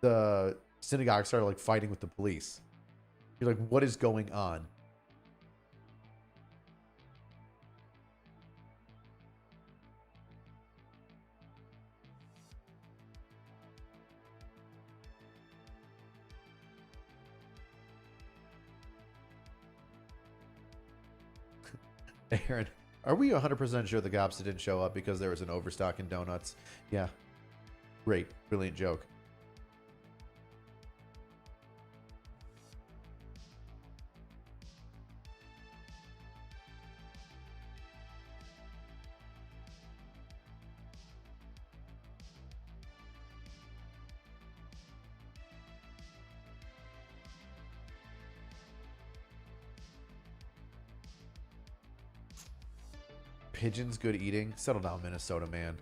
S1: The synagogue started like fighting with the police. You're like, what is going on? Aaron, are we 100% sure the cops didn't show up because there was an overstock in donuts? Yeah. Great. Brilliant joke. Pigeons good eating? Settle down, Minnesota, man.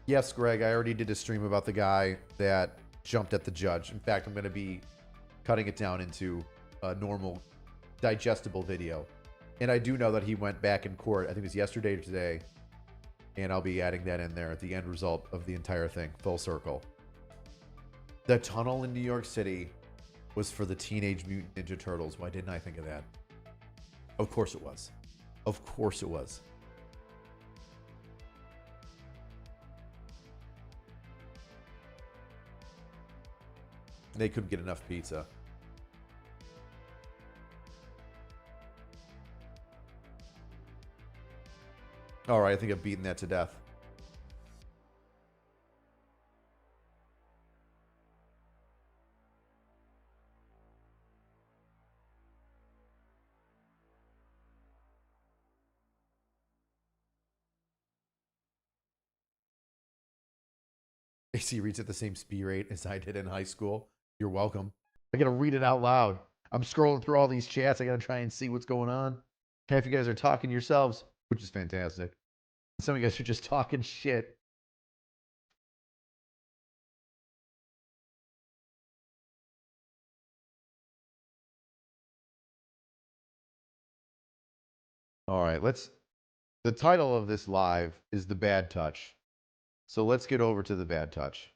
S1: Yes, Greg, I already did a stream about the guy that jumped at the judge. In fact, I'm going to be cutting it down into a normal, digestible video. And I do know that he went back in court, I think it was yesterday or today, and I'll be adding that in there at the end result of the entire thing, full circle. The tunnel in New York City was for the Teenage Mutant Ninja Turtles. Why didn't I think of that? Of course it was. Of course it was. They couldn't get enough pizza. All right, I think I've beaten that to death. AC reads at the same speed rate as I did in high school. You're welcome. I gotta read it out loud. I'm scrolling through all these chats. I gotta try and see what's going on. Half you guys are talking yourselves, which is fantastic. Some of you guys are just talking shit. All right, the title of this live is The Bad Touch. So let's get over to The Bad Touch.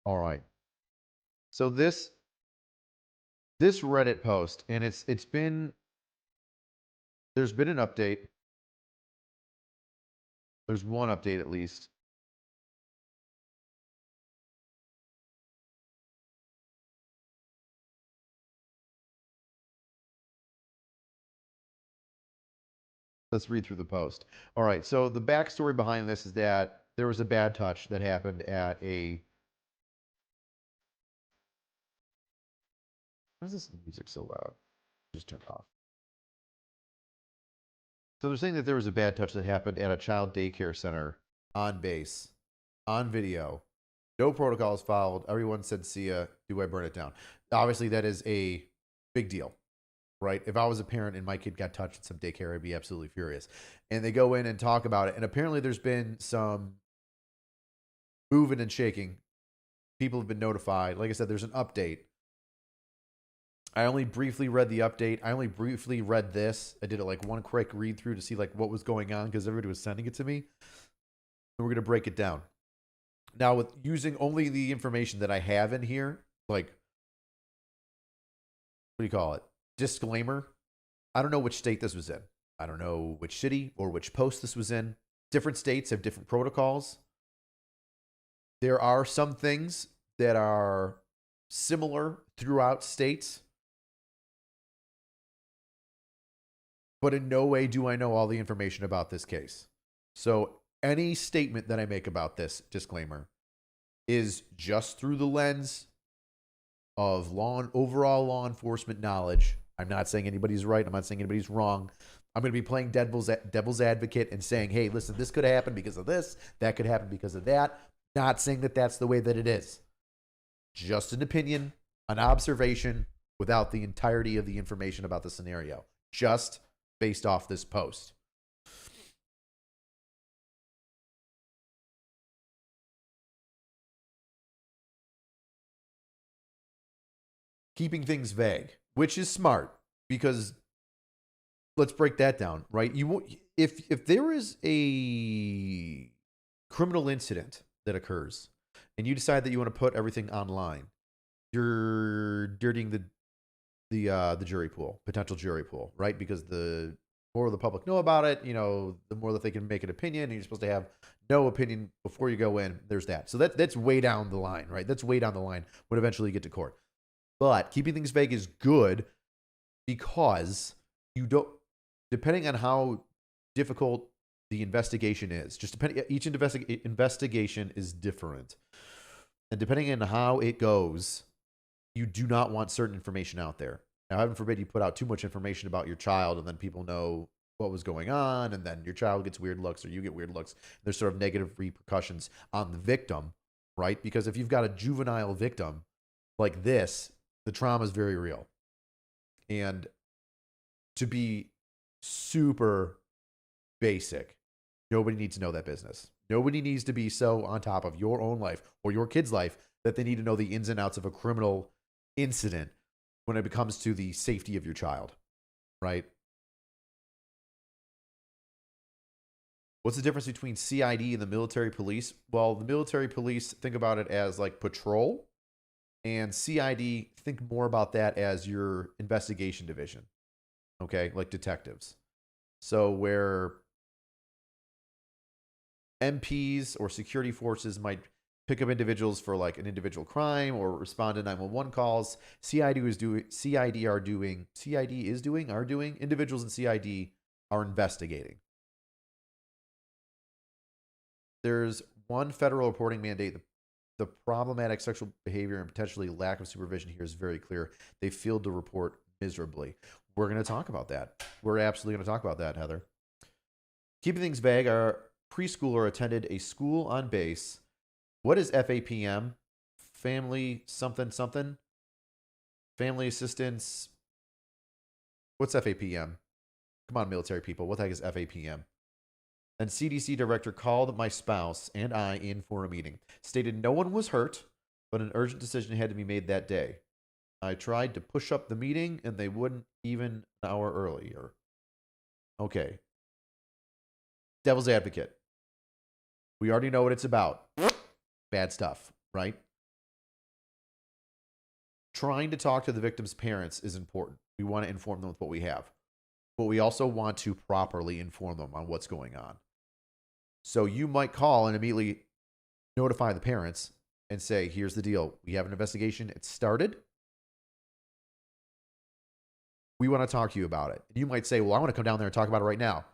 S1: All right. So this Reddit post, and there's been an update There's one update at least. Let's read through the post. All right, so the backstory behind this is that there was a bad touch that happened at a. Why is this music so loud? Just turn it off. So they're saying that there was a bad touch that happened at a child daycare center on base, on video. No protocols followed. Everyone said, "See ya. Do I burn it down?" Obviously, that is a big deal, right? If I was a parent and my kid got touched at some daycare, I'd be absolutely furious. And they go in and talk about it. And apparently, there's been some moving and shaking. People have been notified. Like I said, there's an update. I only briefly read the update. I only briefly read this. I did it like one quick read through to see like what was going on because everybody was sending it to me. And we're going to break it down. Now, with using only the information that I have in here, like, what do you call it? Disclaimer. I don't know which state this was in. I don't know which city or which post this was in. Different states have different protocols. There are some things that are similar throughout states. But in no way do I know all the information about this case. So any statement that I make about this, disclaimer, is just through the lens of overall law enforcement knowledge. I'm not saying anybody's right. I'm not saying anybody's wrong. I'm going to be playing devil's advocate and saying, hey, listen, this could happen because of this. That could happen because of that. Not saying that that's the way that it is. Just an opinion, an observation, without the entirety of the information about the scenario. Just based off this post. Keeping things vague, which is smart because let's break that down, right? If there is a criminal incident that occurs and you decide that you want to put everything online, you're dirtying the jury pool, potential jury pool, right? Because the more the public know about it, the more that they can make an opinion, and you're supposed to have no opinion before you go in. There's that. So that's way down the line, right? That's way down the line when eventually you get to court. But keeping things vague is good because you don't, depending on how difficult the investigation is, each investigation is different. And depending on how it goes, you do not want certain information out there. Now, heaven forbid you put out too much information about your child and then people know what was going on and then your child gets weird looks or you get weird looks. There's sort of negative repercussions on the victim, right? Because if you've got a juvenile victim like this, the trauma is very real. And to be super basic, nobody needs to know that business. Nobody needs to be so on top of your own life or your kid's life that they need to know the ins and outs of a criminal incident when it comes to the safety of your child, right? What's the difference between CID and the military police? Well, the military police, think about it as like patrol, and CID, think more about that as your investigation division, okay? Like detectives. So where MPs or security forces might pick up individuals for like an individual crime or respond to 911 calls, individuals in CID are investigating. There's one federal reporting mandate. The problematic sexual behavior and potentially lack of supervision here is very clear. They failed to report miserably. We're going to talk about that. We're absolutely going to talk about that, Heather. Keeping things vague, our preschooler attended a school on base. What is FAPM? Family something something? Family assistance. What's FAPM? Come on, military people. What the heck is FAPM? And CDC director called my spouse and I in for a meeting. Stated no one was hurt, but an urgent decision had to be made that day. I tried to push up the meeting, and they wouldn't even an hour earlier. Okay. Devil's advocate. We already know what it's about. Bad stuff, right? Trying to talk to the victim's parents is important. We want to inform them with what we have. But we also want to properly inform them on what's going on. So you might call and immediately notify the parents and say, here's the deal. We have an investigation. It started. We want to talk to you about it. And you might say, well, I want to come down there and talk about it right now.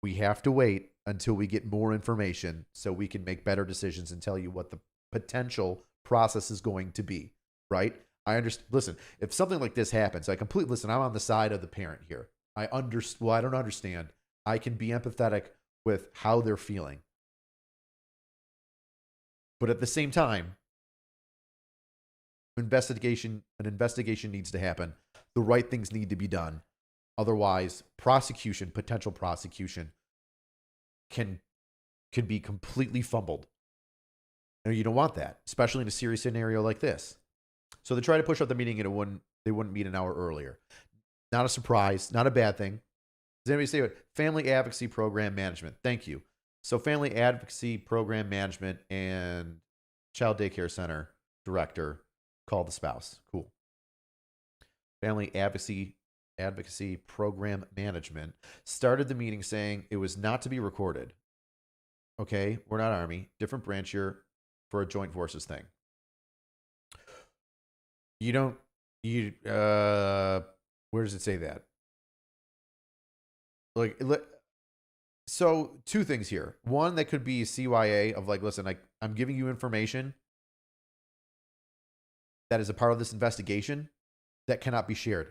S1: We have to wait until we get more information so we can make better decisions and tell you what the potential process is going to be, right? I understand. Listen, if something like this happens, listen, I'm on the side of the parent here. I don't understand. I can be empathetic with how they're feeling. But at the same time, an investigation needs to happen. The right things need to be done. Otherwise, potential prosecution can be completely fumbled. And you don't want that, especially in a serious scenario like this. So they try to push up the meeting and they wouldn't meet an hour earlier. Not a surprise, not a bad thing. Does anybody say what? Family Advocacy Program Management. Thank you. So Family Advocacy Program Management and Child Daycare Center Director called the spouse. Cool. Family Advocacy Program Management started the meeting saying it was not to be recorded. Okay, we're not Army, different branch here for a joint forces thing. Where does it say that? So two things here. One, that could be CYA of like, listen, I'm giving you information that is a part of this investigation that cannot be shared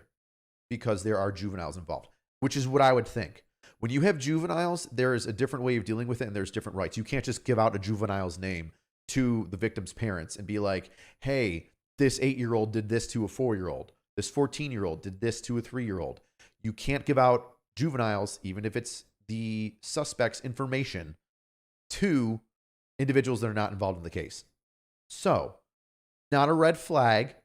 S1: because there are juveniles involved, which is what I would think. When you have juveniles, there is a different way of dealing with it and there's different rights. You can't just give out a juvenile's name to the victim's parents and be like, hey, this 8-year-old did this to a 4-year-old. This 14-year-old did this to a 3-year-old. You can't give out juveniles, even if it's the suspect's information, to individuals that are not involved in the case. So, not a red flag.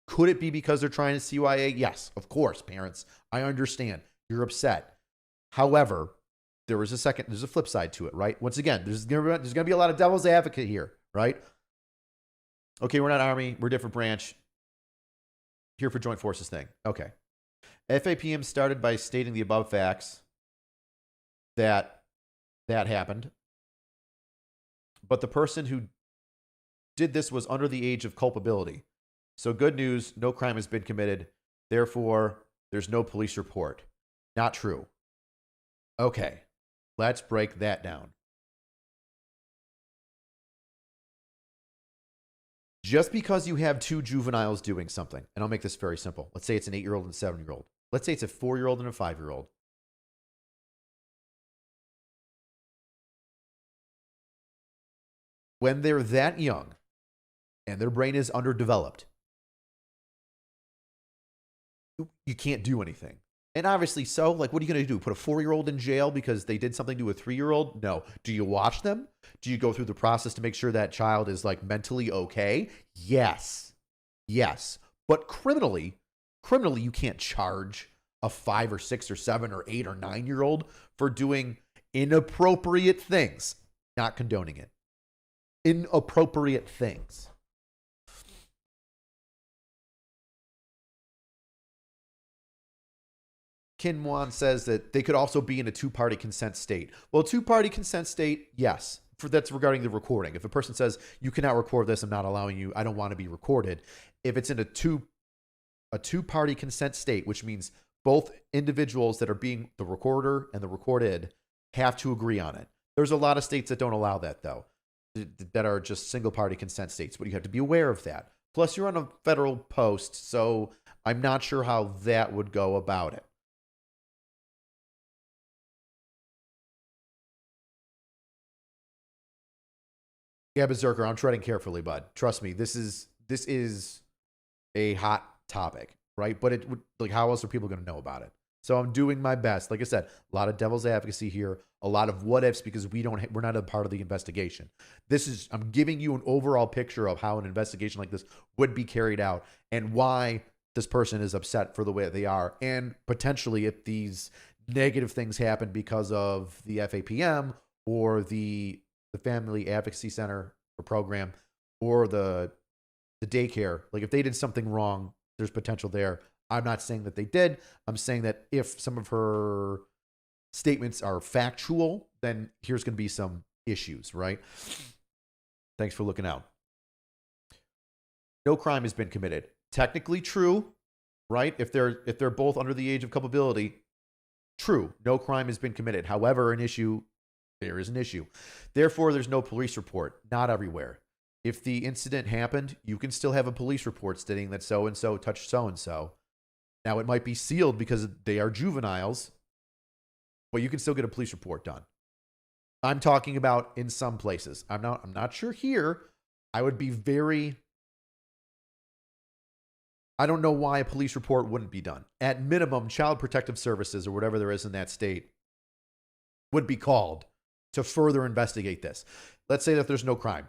S1: Could it be because they're trying to CYA? Yes, of course, parents. I understand. You're upset. However, there's a flip side to it, right? Once again, there's going to be a lot of devil's advocate here, right? Okay, we're not Army. We're a different branch. Here for joint forces thing. Okay. FAPM started by stating the above facts that happened. But the person who did this was under the age of culpability. So good news, no crime has been committed. Therefore, there's no police report. Not true. Okay, let's break that down. Just because you have two juveniles doing something, and I'll make this very simple. Let's say it's an 8-year-old and a 7-year-old. Let's say it's a 4-year-old and a 5-year-old. When they're that young and their brain is underdeveloped, you can't do anything. And obviously so, like, what are you going to do? Put a 4-year-old in jail because they did something to a 3-year-old? No. Do you watch them? Do you go through the process to make sure that child is, like, mentally okay? Yes. Yes. But criminally, you can't charge a 5 or 6 or 7 or 8 or 9-year-old for doing inappropriate things. Not condoning it. Inappropriate things. Kinwan says that they could also be in a two-party consent state. Well, two-party consent state, yes. That's regarding the recording. If a person says, you cannot record this, I'm not allowing you, I don't want to be recorded. If it's in a two-party consent state, which means both individuals that are being the recorder and the recorded have to agree on it. There's a lot of states that don't allow that, though, that are just single-party consent states, but you have to be aware of that. Plus, you're on a federal post, so I'm not sure how that would go about it. Yeah, Berserker, I'm treading carefully, bud. Trust me, this is a hot topic, right? But it would, like, how else are people going to know about it? So I'm doing my best. Like I said, a lot of devil's advocacy here, a lot of what ifs because we're not a part of the investigation. I'm giving you an overall picture of how an investigation like this would be carried out and why this person is upset for the way they are, and potentially if these negative things happen because of the FAPM or the Family Advocacy Center or program or the daycare. Like, if they did something wrong, there's potential there. I'm not saying that they did. I'm saying that if some of her statements are factual, then here's going to be some issues, right? Thanks for looking out. No crime has been committed. Technically true, right? If they're both under the age of culpability, true. No crime has been committed. However, there is an issue. Therefore, there's no police report. Not everywhere. If the incident happened, you can still have a police report stating that so-and-so touched so-and-so. Now, it might be sealed because they are juveniles, but you can still get a police report done. I'm talking about in some places. I'm not sure here. I would be I don't know why a police report wouldn't be done. At minimum, Child Protective Services or whatever there is in that state would be called to further investigate this. Let's say that there's no crime.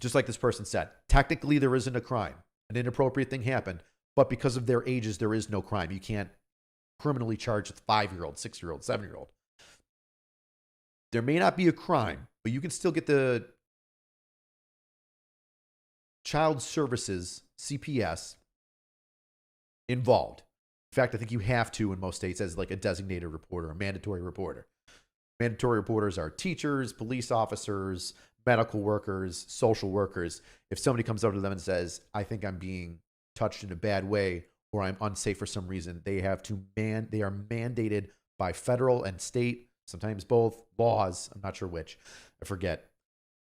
S1: Just like this person said, technically there isn't a crime. An inappropriate thing happened, but because of their ages, there is no crime. You can't criminally charge a 5-year-old, 6-year-old, 7-year-old. There may not be a crime, but you can still get the Child Services, CPS, involved. In fact, I think you have to in most states as like a designated reporter, a mandatory reporter. Mandatory reporters are teachers, police officers, medical workers, social workers. If somebody comes over to them and says, I think I'm being touched in a bad way or I'm unsafe for some reason, they are mandated by federal and state, sometimes both, laws. I'm not sure which. I forget.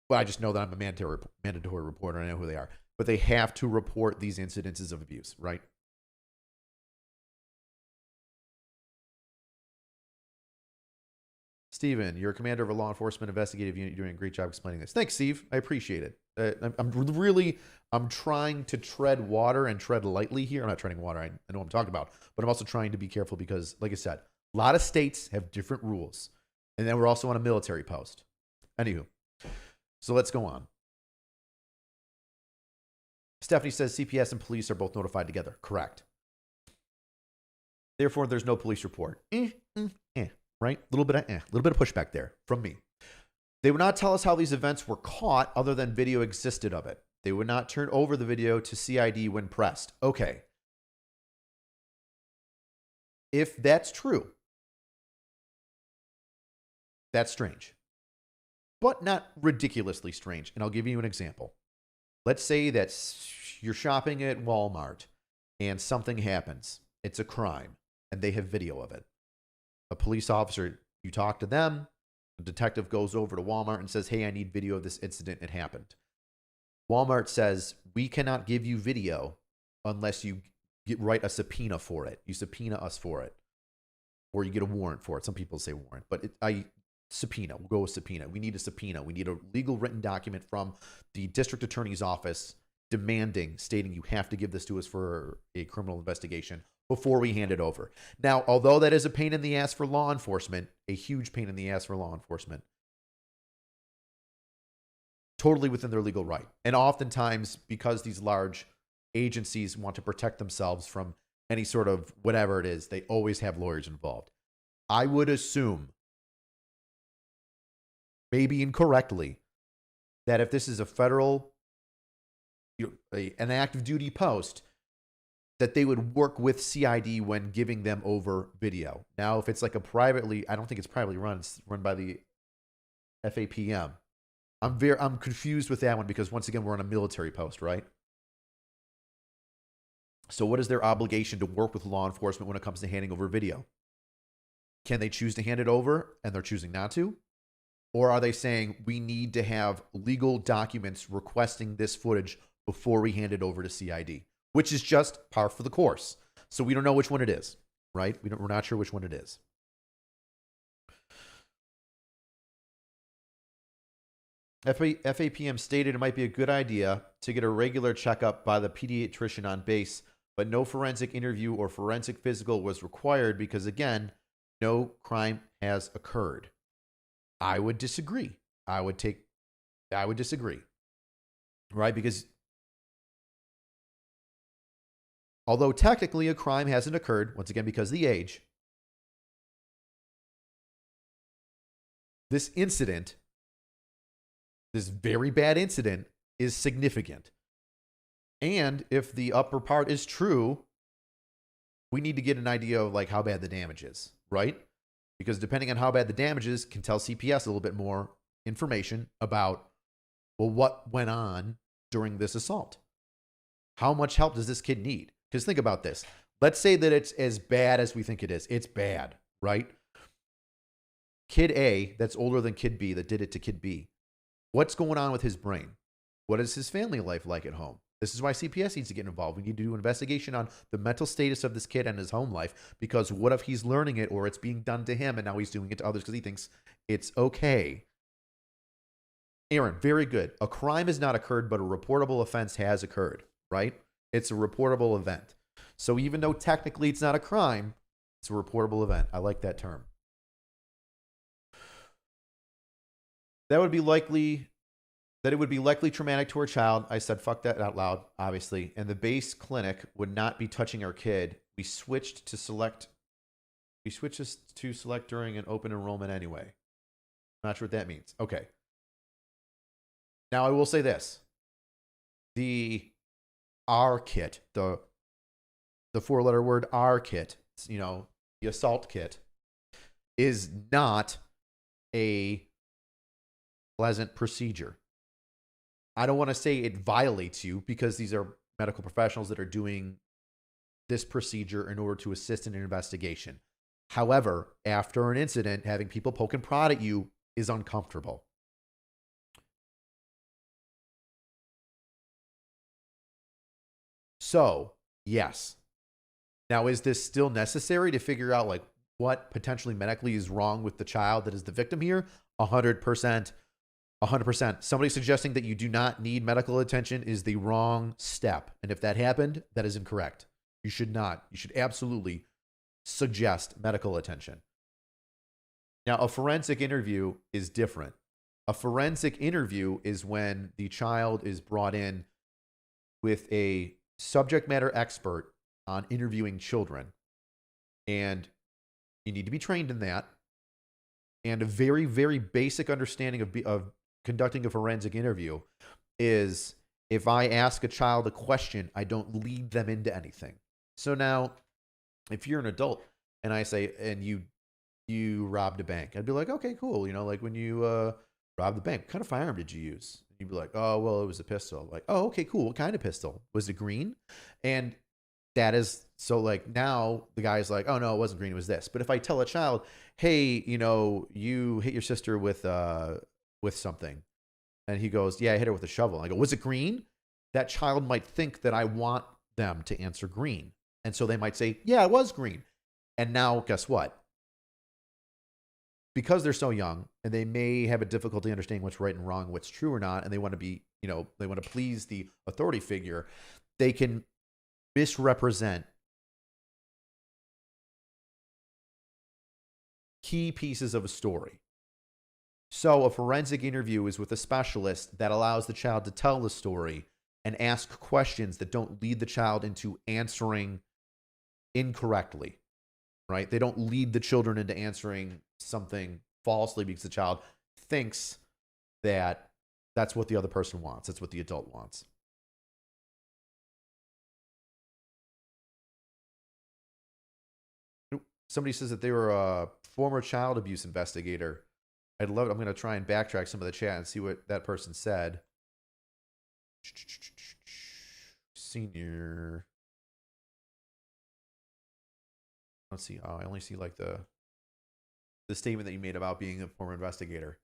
S1: But I just know that I'm a mandatory reporter. I know who they are. But they have to report these incidences of abuse, right? Steven, you're a commander of a law enforcement investigative unit. You're doing a great job explaining this. Thanks, Steve. I appreciate it. I'm trying to tread water and tread lightly here. I'm not treading water. I know what I'm talking about. But I'm also trying to be careful because, like I said, a lot of states have different rules. And then we're also on a military post. Anywho, so let's go on. Stephanie says CPS and police are both notified together. Correct. Therefore, there's no police report. Right? A little bit of pushback there from me. They would not tell us how these events were caught other than video existed of it. They would not turn over the video to CID when pressed. Okay. If that's true, that's strange. But not ridiculously strange. And I'll give you an example. Let's say that you're shopping at Walmart and something happens. It's a crime and they have video of it. A police officer, you talk to them, a detective goes over to Walmart and says, hey, I need video of this incident. It happened. Walmart says, we cannot give you video unless you write a subpoena for it. You subpoena us for it. Or you get a warrant for it. Some people say warrant, but subpoena. We'll go with subpoena. We need a subpoena. We need a legal written document from the district attorney's office stating you have to give this to us for a criminal investigation before we hand it over. Now, although that is a pain in the ass for law enforcement, a huge pain in the ass for law enforcement, totally within their legal right. And oftentimes, because these large agencies want to protect themselves from any sort of whatever it is, they always have lawyers involved. I would assume, maybe incorrectly, that if this is a federal, an active duty post, that they would work with CID when giving them over video. Now, if it's like I don't think it's privately run. It's run by the FAPM. I'm confused with that one because once again, we're on a military post, right? So what is their obligation to work with law enforcement when it comes to handing over video? Can they choose to hand it over and they're choosing not to? Or are they saying we need to have legal documents requesting this footage before we hand it over to CID? Which is just par for the course. So we don't know which one it is, right? We're not sure which one it is. FAPM stated it might be a good idea to get a regular checkup by the pediatrician on base, but no forensic interview or forensic physical was required because, again, no crime has occurred. I would disagree. I would disagree, right? Because although technically a crime hasn't occurred, once again, because of the age, this incident, this very bad incident, is significant. And if the upper part is true, we need to get an idea of like how bad the damage is, right? because depending on how bad the damage is, can tell CPS a little bit more information about, well, what went on during this assault. How much help does this kid need? Because think about this. Let's say that it's as bad as we think it is. It's bad, right? Kid A, that's older than Kid B, that did it to Kid B. What's going on with his brain? What is his family life like at home? This is why CPS needs to get involved. We need to do an investigation on the mental status of this kid and his home life, because what if he's learning it or it's being done to him and now he's doing it to others because he thinks it's okay? Aaron, very good. A crime has not occurred, but a reportable offense has occurred, right? It's a reportable event. So even though technically it's not a crime, it's a reportable event. I like that term. That it would be likely traumatic to our child. I said, fuck that out loud, obviously. And the base clinic would not be touching our kid. We switched to select during an open enrollment anyway. Not sure what that means. Okay. Now I will say this. The R kit, the 4-letter word R kit, the assault kit, is not a pleasant procedure. I don't want to say it violates you, because these are medical professionals that are doing this procedure in order to assist in an investigation. However, after an incident, having people poke and prod at you is uncomfortable. So, yes. Now, is this still necessary to figure out like what potentially medically is wrong with the child that is the victim here? 100%. 100%. Somebody suggesting that you do not need medical attention is the wrong step. And if that happened, that is incorrect. You should not. You should absolutely suggest medical attention. Now, a forensic interview is different. A forensic interview is when the child is brought in with a subject matter expert on interviewing children. And you need to be trained in that. And a very, very basic understanding of conducting a forensic interview is, if I ask a child a question, I don't lead them into anything. So now, if you're an adult and I say, and you robbed a bank, I'd be like, okay, cool. Like when you robbed the bank, what kind of firearm did you use? You'd be like, oh, well, it was a pistol. Like, oh, okay, cool. What kind of pistol? Was it green? And that is, so like now the guy's like, oh no, it wasn't green, it was this. But if I tell a child, hey, you hit your sister with something, and he goes, yeah, I hit her with a shovel. I go, was it green? That child might think that I want them to answer green. And so they might say, yeah, it was green. And now guess what? Because they're so young and they may have a difficulty understanding what's right and wrong, what's true or not, and they want to be, they want to please the authority figure, they can misrepresent key pieces of a story. So a forensic interview is with a specialist that allows the child to tell the story and ask questions that don't lead the child into answering incorrectly, right? They don't lead the children into answering something falsely because the child thinks that that's what the other person wants. That's what the adult wants. Somebody says that they were a former child abuse investigator. I'd love it. I'm going to try and backtrack some of the chat and see what that person said. Senior. Let's see. Oh, I only see like the statement that you made about being a former investigator.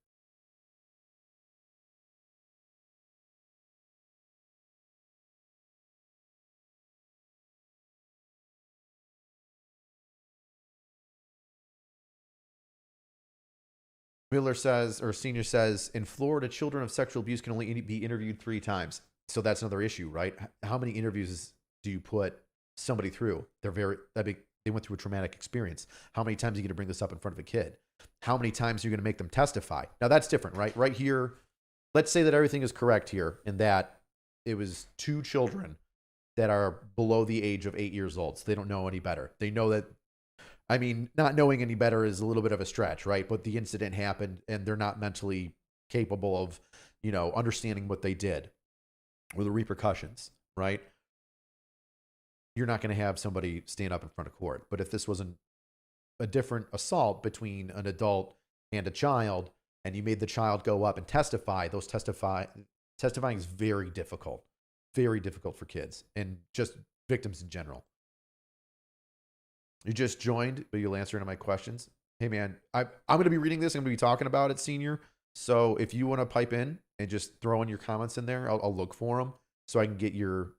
S1: Miller says, or Senior says, in Florida, children of sexual abuse can only be interviewed 3 times. So that's another issue, right? How many interviews do you put somebody through? They went through a traumatic experience. How many times are you going to bring this up in front of a kid? How many times are you going to make them testify? Now that's different, right? Right here, let's say that everything is correct here and that it was 2 children that are below the age of 8 years old. So they don't know any better. They know that, I mean, not knowing any better is a little bit of a stretch, right? But the incident happened and they're not mentally capable of, understanding what they did or the repercussions, right? You're not going to have somebody stand up in front of court. But if this wasn't a different assault between an adult and a child, and you made the child go up and testify, testifying is very difficult for kids and just victims in general. You just joined, but you'll answer any of my questions. Hey man, I'm going to be reading this. I'm going to be talking about it, senior. So if you want to pipe in and just throw in your comments in there, I'll look for them so I can get your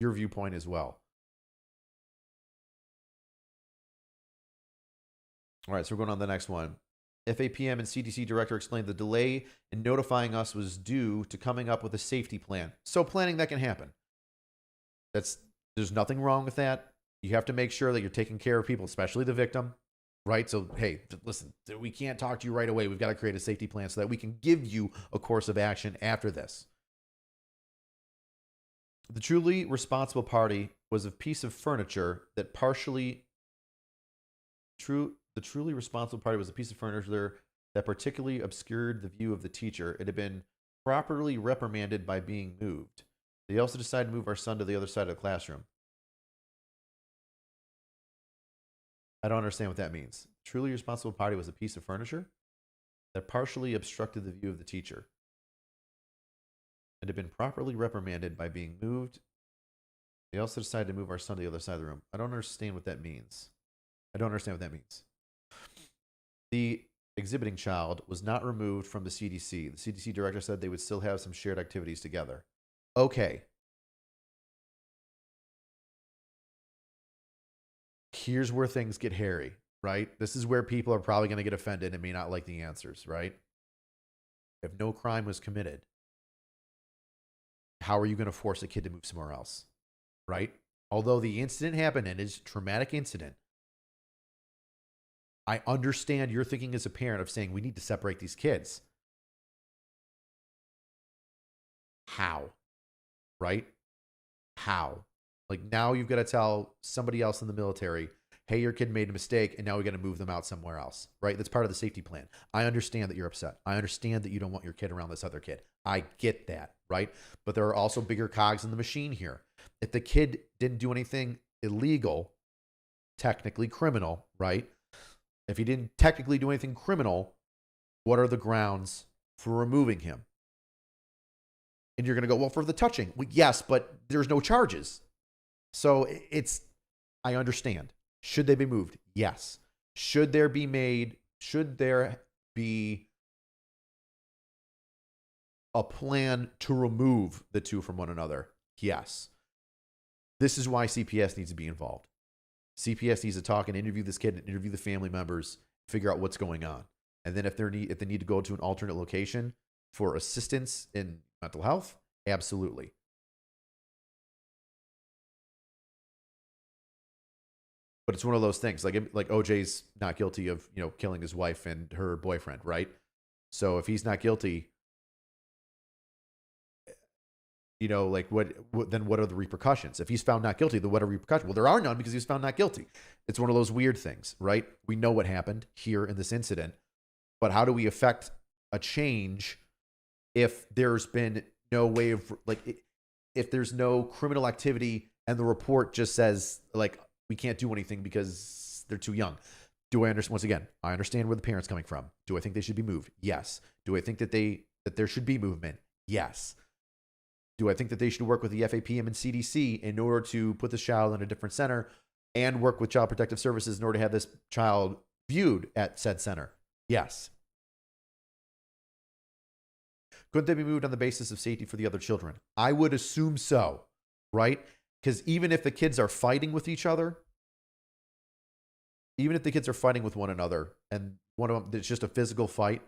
S1: viewpoint as well. All right, so we're going on to the next one. FAPM and CDC director explained the delay in notifying us was due to coming up with a safety plan. So planning that can happen. There's nothing wrong with that. You have to make sure that you're taking care of people, especially the victim, right? So, hey, listen, we can't talk to you right away. We've got to create a safety plan so that we can give you a course of action after this. The truly responsible party was a piece of furniture that particularly obscured the view of the teacher. It had been properly reprimanded by being moved. They also decided to move our son to the other side of the classroom. I don't understand what that means. Truly responsible party was a piece of furniture that partially obstructed the view of the teacher. It had been properly reprimanded by being moved. They also decided to move our son to the other side of the room. I don't understand what that means. The exhibiting child was not removed from the CDC. The CDC director said they would still have some shared activities together. Okay. Here's where things get hairy, right? This is where people are probably going to get offended and may not like the answers, right? If no crime was committed, how are you going to force a kid to move somewhere else, right? Although the incident happened and it's a traumatic incident, I understand your thinking as a parent of saying we need to separate these kids. How? Right? How? Like now you've got to tell somebody else in the military, hey, your kid made a mistake and now we got to move them out somewhere else, right? That's part of the safety plan. I understand that you're upset. I understand that you don't want your kid around this other kid. I get that, right? But there are also bigger cogs in the machine here. If the kid didn't do anything illegal, technically criminal, right? If he didn't technically do anything criminal, what are the grounds for removing him? And you're going to go, well, for the touching. Well, yes, but there's no charges. So I understand. Should they be moved? Yes. Should there be a plan to remove the two from one another? Yes. This is why CPS needs to be involved. CPS needs to talk and interview this kid and interview the family members, figure out what's going on. And then if they need to go to an alternate location for assistance in mental health, absolutely. But it's one of those things, like OJ's not guilty of, killing his wife and her boyfriend, right? So if he's not guilty, then what are the repercussions? If he's found not guilty, then what are repercussions? Well, there are none because he was found not guilty. It's one of those weird things, right? We know what happened here in this incident, but how do we affect a change if there's been no way of, if there's no criminal activity and the report just says, we can't do anything because they're too young? Do I understand? Once again, I understand where the parents coming from. Do I think they should be moved? Yes. Do I think that there should be movement? Yes. Do I think that they should work with the FAPM and CDC in order to put this child in a different center and work with Child Protective Services in order to have this child viewed at said center? Yes. Couldn't they be moved on the basis of safety for the other children? I would assume so, right? Because even if the kids are fighting with each other, even if the kids are fighting with one another and one of them, it's just a physical fight,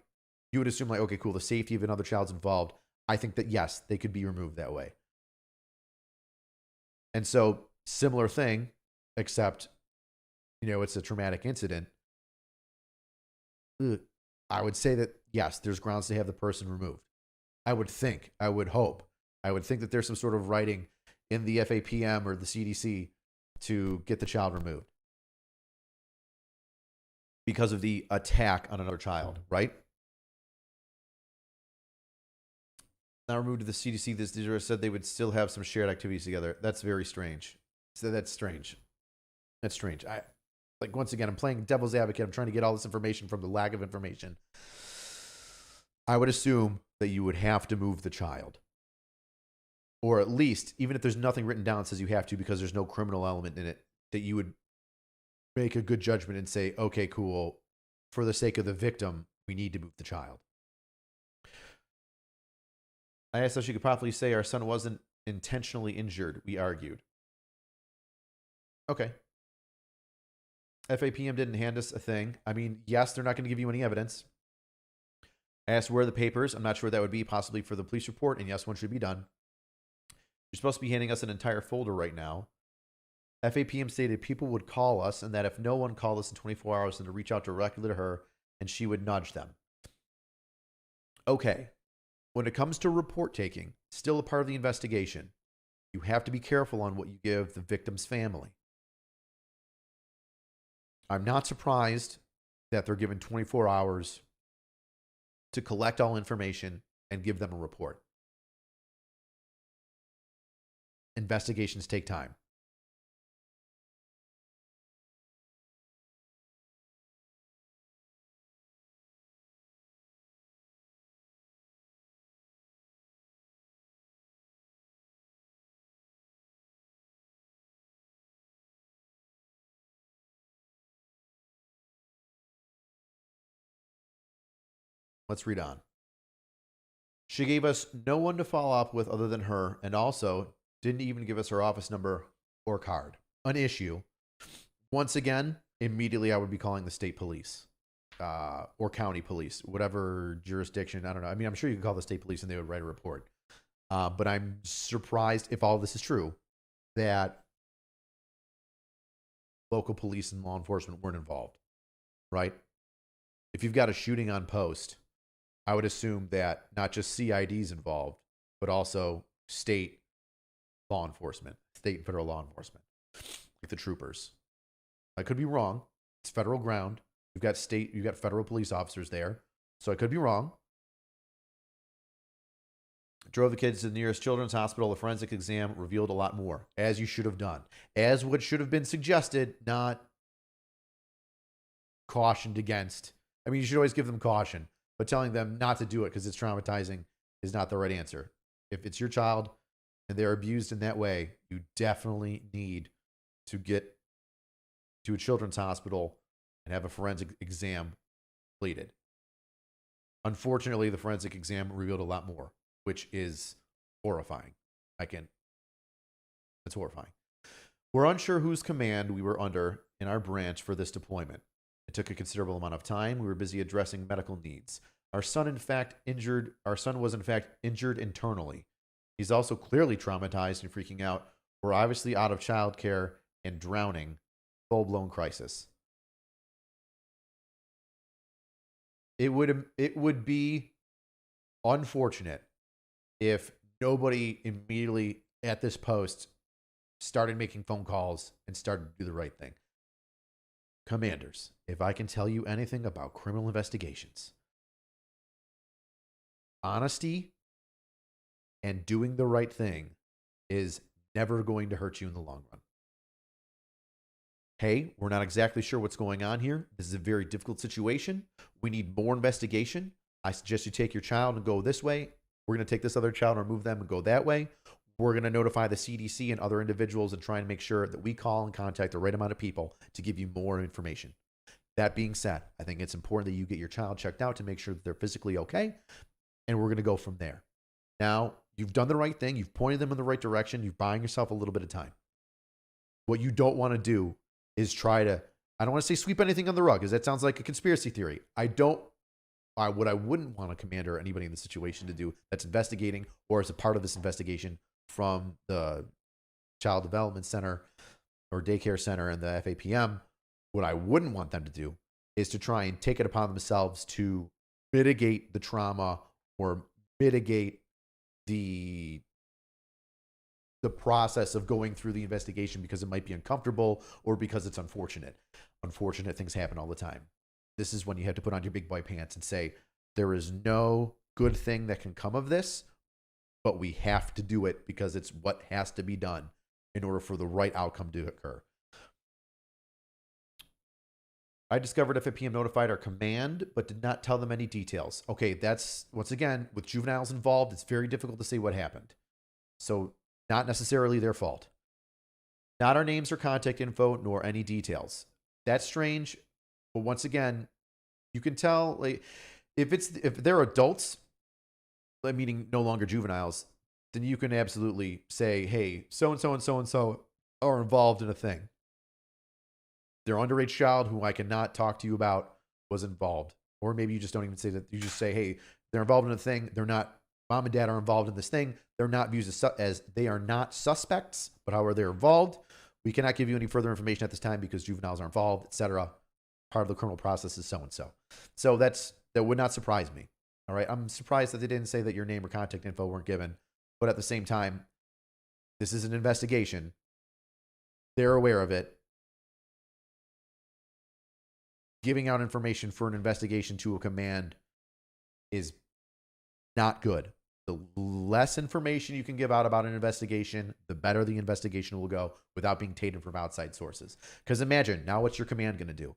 S1: you would assume okay, cool, the safety of another child's involved. I think that, yes, they could be removed that way. And so, similar thing, except, it's a traumatic incident. I would say that, yes, there's grounds to have the person removed. I would think that there's some sort of writing in the FAPM or the CDC to get the child removed because of the attack on another child, right? Now removed to the CDC, this director said they would still have some shared activities together. That's very strange. So that's strange. That's strange. like, once again, I'm playing devil's advocate. I'm trying to get all this information from the lack of information. I would assume that you would have to move the child. Or at least, even if there's nothing written down that says you have to because there's no criminal element in it, that you would make a good judgment and say, okay, cool. For the sake of the victim, we need to move the child. I asked if she could possibly say our son wasn't intentionally injured. We argued. Okay. FAPM didn't hand us a thing. I mean, yes, they're not going to give you any evidence. I asked where are the papers. I'm not sure what that would be, possibly for the police report, and yes, one should be done. You're supposed to be handing us an entire folder right now. FAPM stated people would call us, and that if no one called us in 24 hours, then to reach out directly to her, and she would nudge them. Okay. When it comes to report taking, still a part of the investigation, you have to be careful on what you give the victim's family. I'm not surprised that they're given 24 hours to collect all information and give them a report. Investigations take time. Let's read on. She gave us no one to follow up with other than her, and also didn't even give us her office number or card. An issue. Once again, immediately I would be calling the state police or county police, whatever jurisdiction. I don't know. I mean, I'm sure you could call the state police and they would write a report. But I'm surprised, if all this is true, that local police and law enforcement weren't involved, right? If you've got a shooting on post, I would assume that not just CID's involved, but also state law enforcement, state and federal law enforcement, like the troopers. I could be wrong. It's federal ground. You've got federal police officers there. So I could be wrong. Drove the kids to the nearest children's hospital. The forensic exam revealed a lot more, as you should have done. As what should have been suggested, not cautioned against. I mean, you should always give them caution, but telling them not to do it because it's traumatizing is not the right answer. If it's your child and they're abused in that way, you definitely need to get to a children's hospital and have a forensic exam completed. Unfortunately, the forensic exam revealed a lot more, which is horrifying. It's horrifying. We're unsure whose command we were under in our branch for this deployment. It took a considerable amount of time. We were busy addressing medical needs. Our son was in fact injured internally. He's also clearly traumatized and freaking out. We're obviously out of childcare and drowning. Full-blown crisis. It would be unfortunate if nobody immediately at this post started making phone calls and started to do the right thing. Commanders, if I can tell you anything about criminal investigations, honesty and doing the right thing is never going to hurt you in the long run. Hey, we're not exactly sure what's going on here. This is a very difficult situation. We need more investigation. I suggest you take your child and go this way. We're going to take this other child and remove them and go that way. We're going to notify the CDC and other individuals and try and make sure that we call and contact the right amount of people to give you more information. That being said, I think it's important that you get your child checked out to make sure that they're physically okay, and we're going to go from there. Now, you've done the right thing. You've pointed them in the right direction. You're buying yourself a little bit of time. What you don't want to do is try to, I don't want to say sweep anything on the rug, because that sounds like a conspiracy theory. What I wouldn't want a commander or anybody in the situation to do that's investigating or as a part of this investigation from the Child Development Center or Daycare Center and the FAPM, what I wouldn't want them to do is to try and take it upon themselves to mitigate the trauma or mitigate the process of going through the investigation because it might be uncomfortable or because it's unfortunate. Unfortunate things happen all the time. This is when you have to put on your big boy pants and say, there is no good thing that can come of this, but we have to do it because it's what has to be done in order for the right outcome to occur. I discovered if a PM notified our command, but did not tell them any details. Okay, that's, once again, with juveniles involved, it's very difficult to say what happened. So, not necessarily their fault. Not our names or contact info, nor any details. That's strange, but once again, you can tell, like, if they're adults, meaning no longer juveniles, then you can absolutely say, hey, so-and-so and so-and-so are involved in a thing. Their underage child, who I cannot talk to you about, was involved. Or maybe you just don't even say that. You just say, hey, they're involved in a thing. They're not, mom and dad are involved in this thing. They're not viewed as they are not suspects, but however they're involved. We cannot give you any further information at this time because juveniles are involved, etc. Part of the criminal process is so-and-so. So that would not surprise me. All right. I'm surprised that they didn't say that your name or contact info weren't given. But at the same time, this is an investigation. They're aware of it. Giving out information for an investigation to a command is not good. The less information you can give out about an investigation, the better the investigation will go without being taken from outside sources. Because imagine, now what's your command going to do?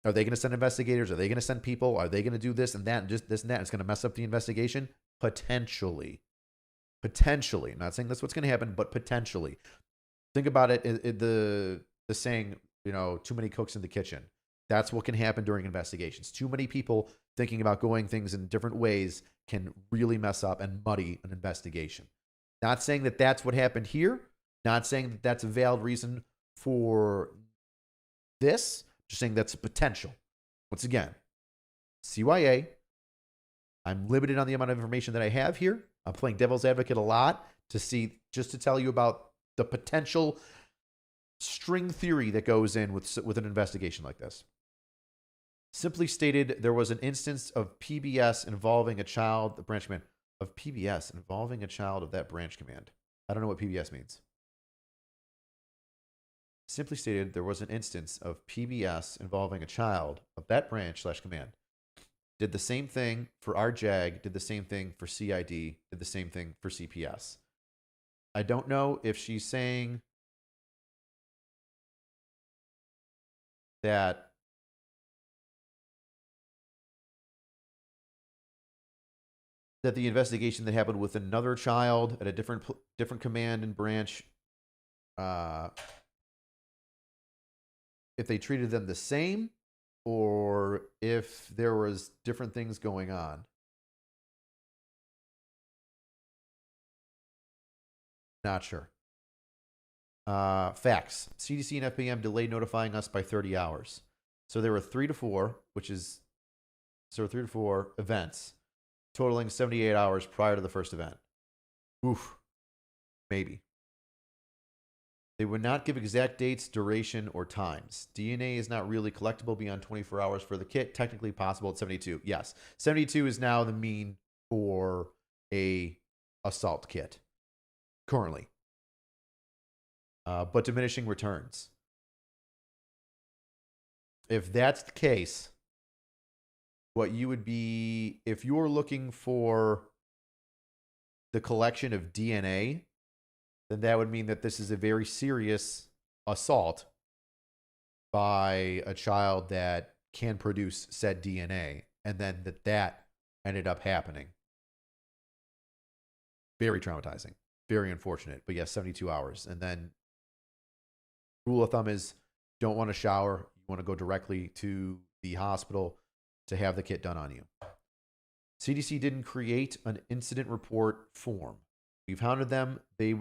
S1: Are they going to send investigators? Are they going to send people? Are they going to do this and that and just this and that? It's going to mess up the investigation? Potentially. Potentially. I'm not saying that's what's going to happen, but potentially. Think about it. The saying, too many cooks in the kitchen. That's what can happen during investigations. Too many people thinking about going things in different ways can really mess up and muddy an investigation. Not saying that that's what happened here. Not saying that that's a valid reason for this. Just saying that's a potential. Once again, CYA. I'm limited on the amount of information that I have here. I'm playing devil's advocate a lot just to tell you about the potential string theory that goes in with an investigation like this. Simply stated, there was an instance of PBS involving a child, the branch command, of PBS involving a child of that branch command. I don't know what PBS means. Simply stated, there was an instance of PBS involving a child of that branch/command. Did the same thing for RJAG, did the same thing for CID, did the same thing for CPS. I don't know if she's saying that the investigation that happened with another child at a different command and branch, if they treated them the same, or if there was different things going on. Not sure. Facts. CDC and FPM delayed notifying us by 30 hours. So there were 3 to 4 events, totaling 78 hours prior to the first event. Oof. Maybe. They would not give exact dates, duration, or times. DNA is not really collectible beyond 24 hours for the kit. Technically possible at 72. Yes. 72 is now the mean for a assault kit. Currently. But diminishing returns. If that's the case, what you would be, if you're looking for the collection of DNA, then that would mean that this is a very serious assault by a child that can produce said DNA, and then that ended up happening. Very traumatizing, very unfortunate, but yes, 72 hours. And then rule of thumb is don't want to shower. You want to go directly to the hospital to have the kit done on you. CDC didn't create an incident report form. We've hounded them. They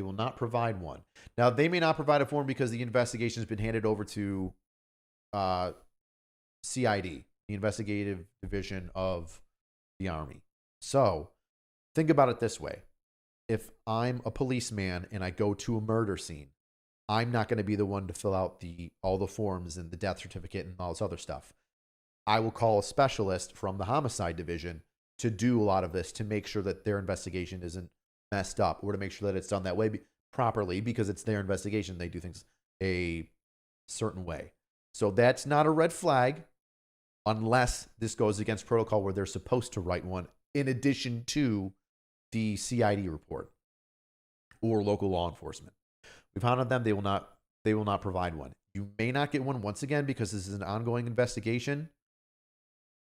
S1: will not provide one. Now, they may not provide a form because the investigation has been handed over to CID, the investigative division of the Army. So think about it this way. If I'm a policeman and I go to a murder scene, I'm not going to be the one to fill out all the forms and the death certificate and all this other stuff. I will call a specialist from the homicide division to do a lot of this to make sure that their investigation isn't messed up, or to make sure that it's done that way properly, because it's their investigation. They do things a certain way. So that's not a red flag unless this goes against protocol where they're supposed to write one in addition to the CID report or local law enforcement. We've hounded them. They will not provide one. You may not get one once again because this is an ongoing investigation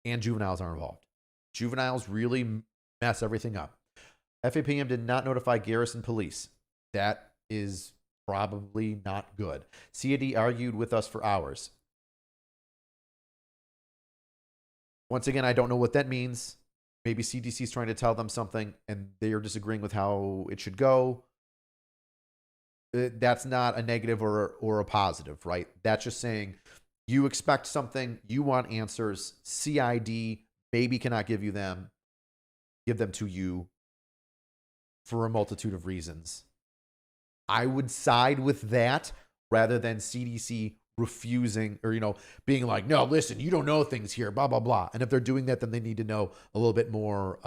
S1: and juveniles are involved. Juveniles really mess everything up. FAPM did not notify Garrison Police. That is probably not good. CAD argued with us for hours. Once again, I don't know what that means. Maybe CDC is trying to tell them something and they are disagreeing with how it should go. That's not a negative or a positive, right? That's just saying you expect something, you want answers. CID maybe cannot give them to you for a multitude of reasons. I would side with that rather than CDC refusing or, being like, no, listen, you don't know things here, blah, blah, blah. And if they're doing that, then they need to know a little bit more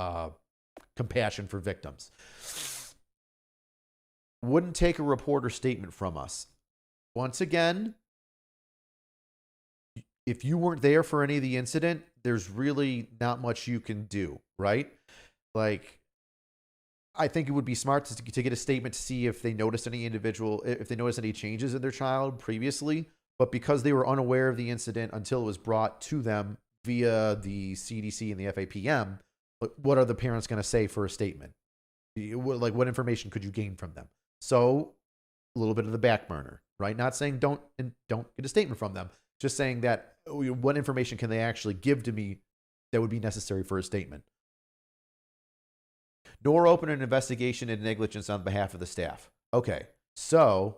S1: compassion for victims. Wouldn't take a report or statement from us. Once again, if you weren't there for any of the incident, there's really not much you can do, right? Like, I think it would be smart to get a statement to see if they noticed if they noticed any changes in their child previously, but because they were unaware of the incident until it was brought to them via the CDC and the FAPM, what are the parents going to say for a statement? Like, what information could you gain from them? So a little bit of the back burner, right? Not saying don't get a statement from them, just saying that what information can they actually give to me that would be necessary for a statement. Nor open an investigation into negligence on behalf of the staff. Okay, so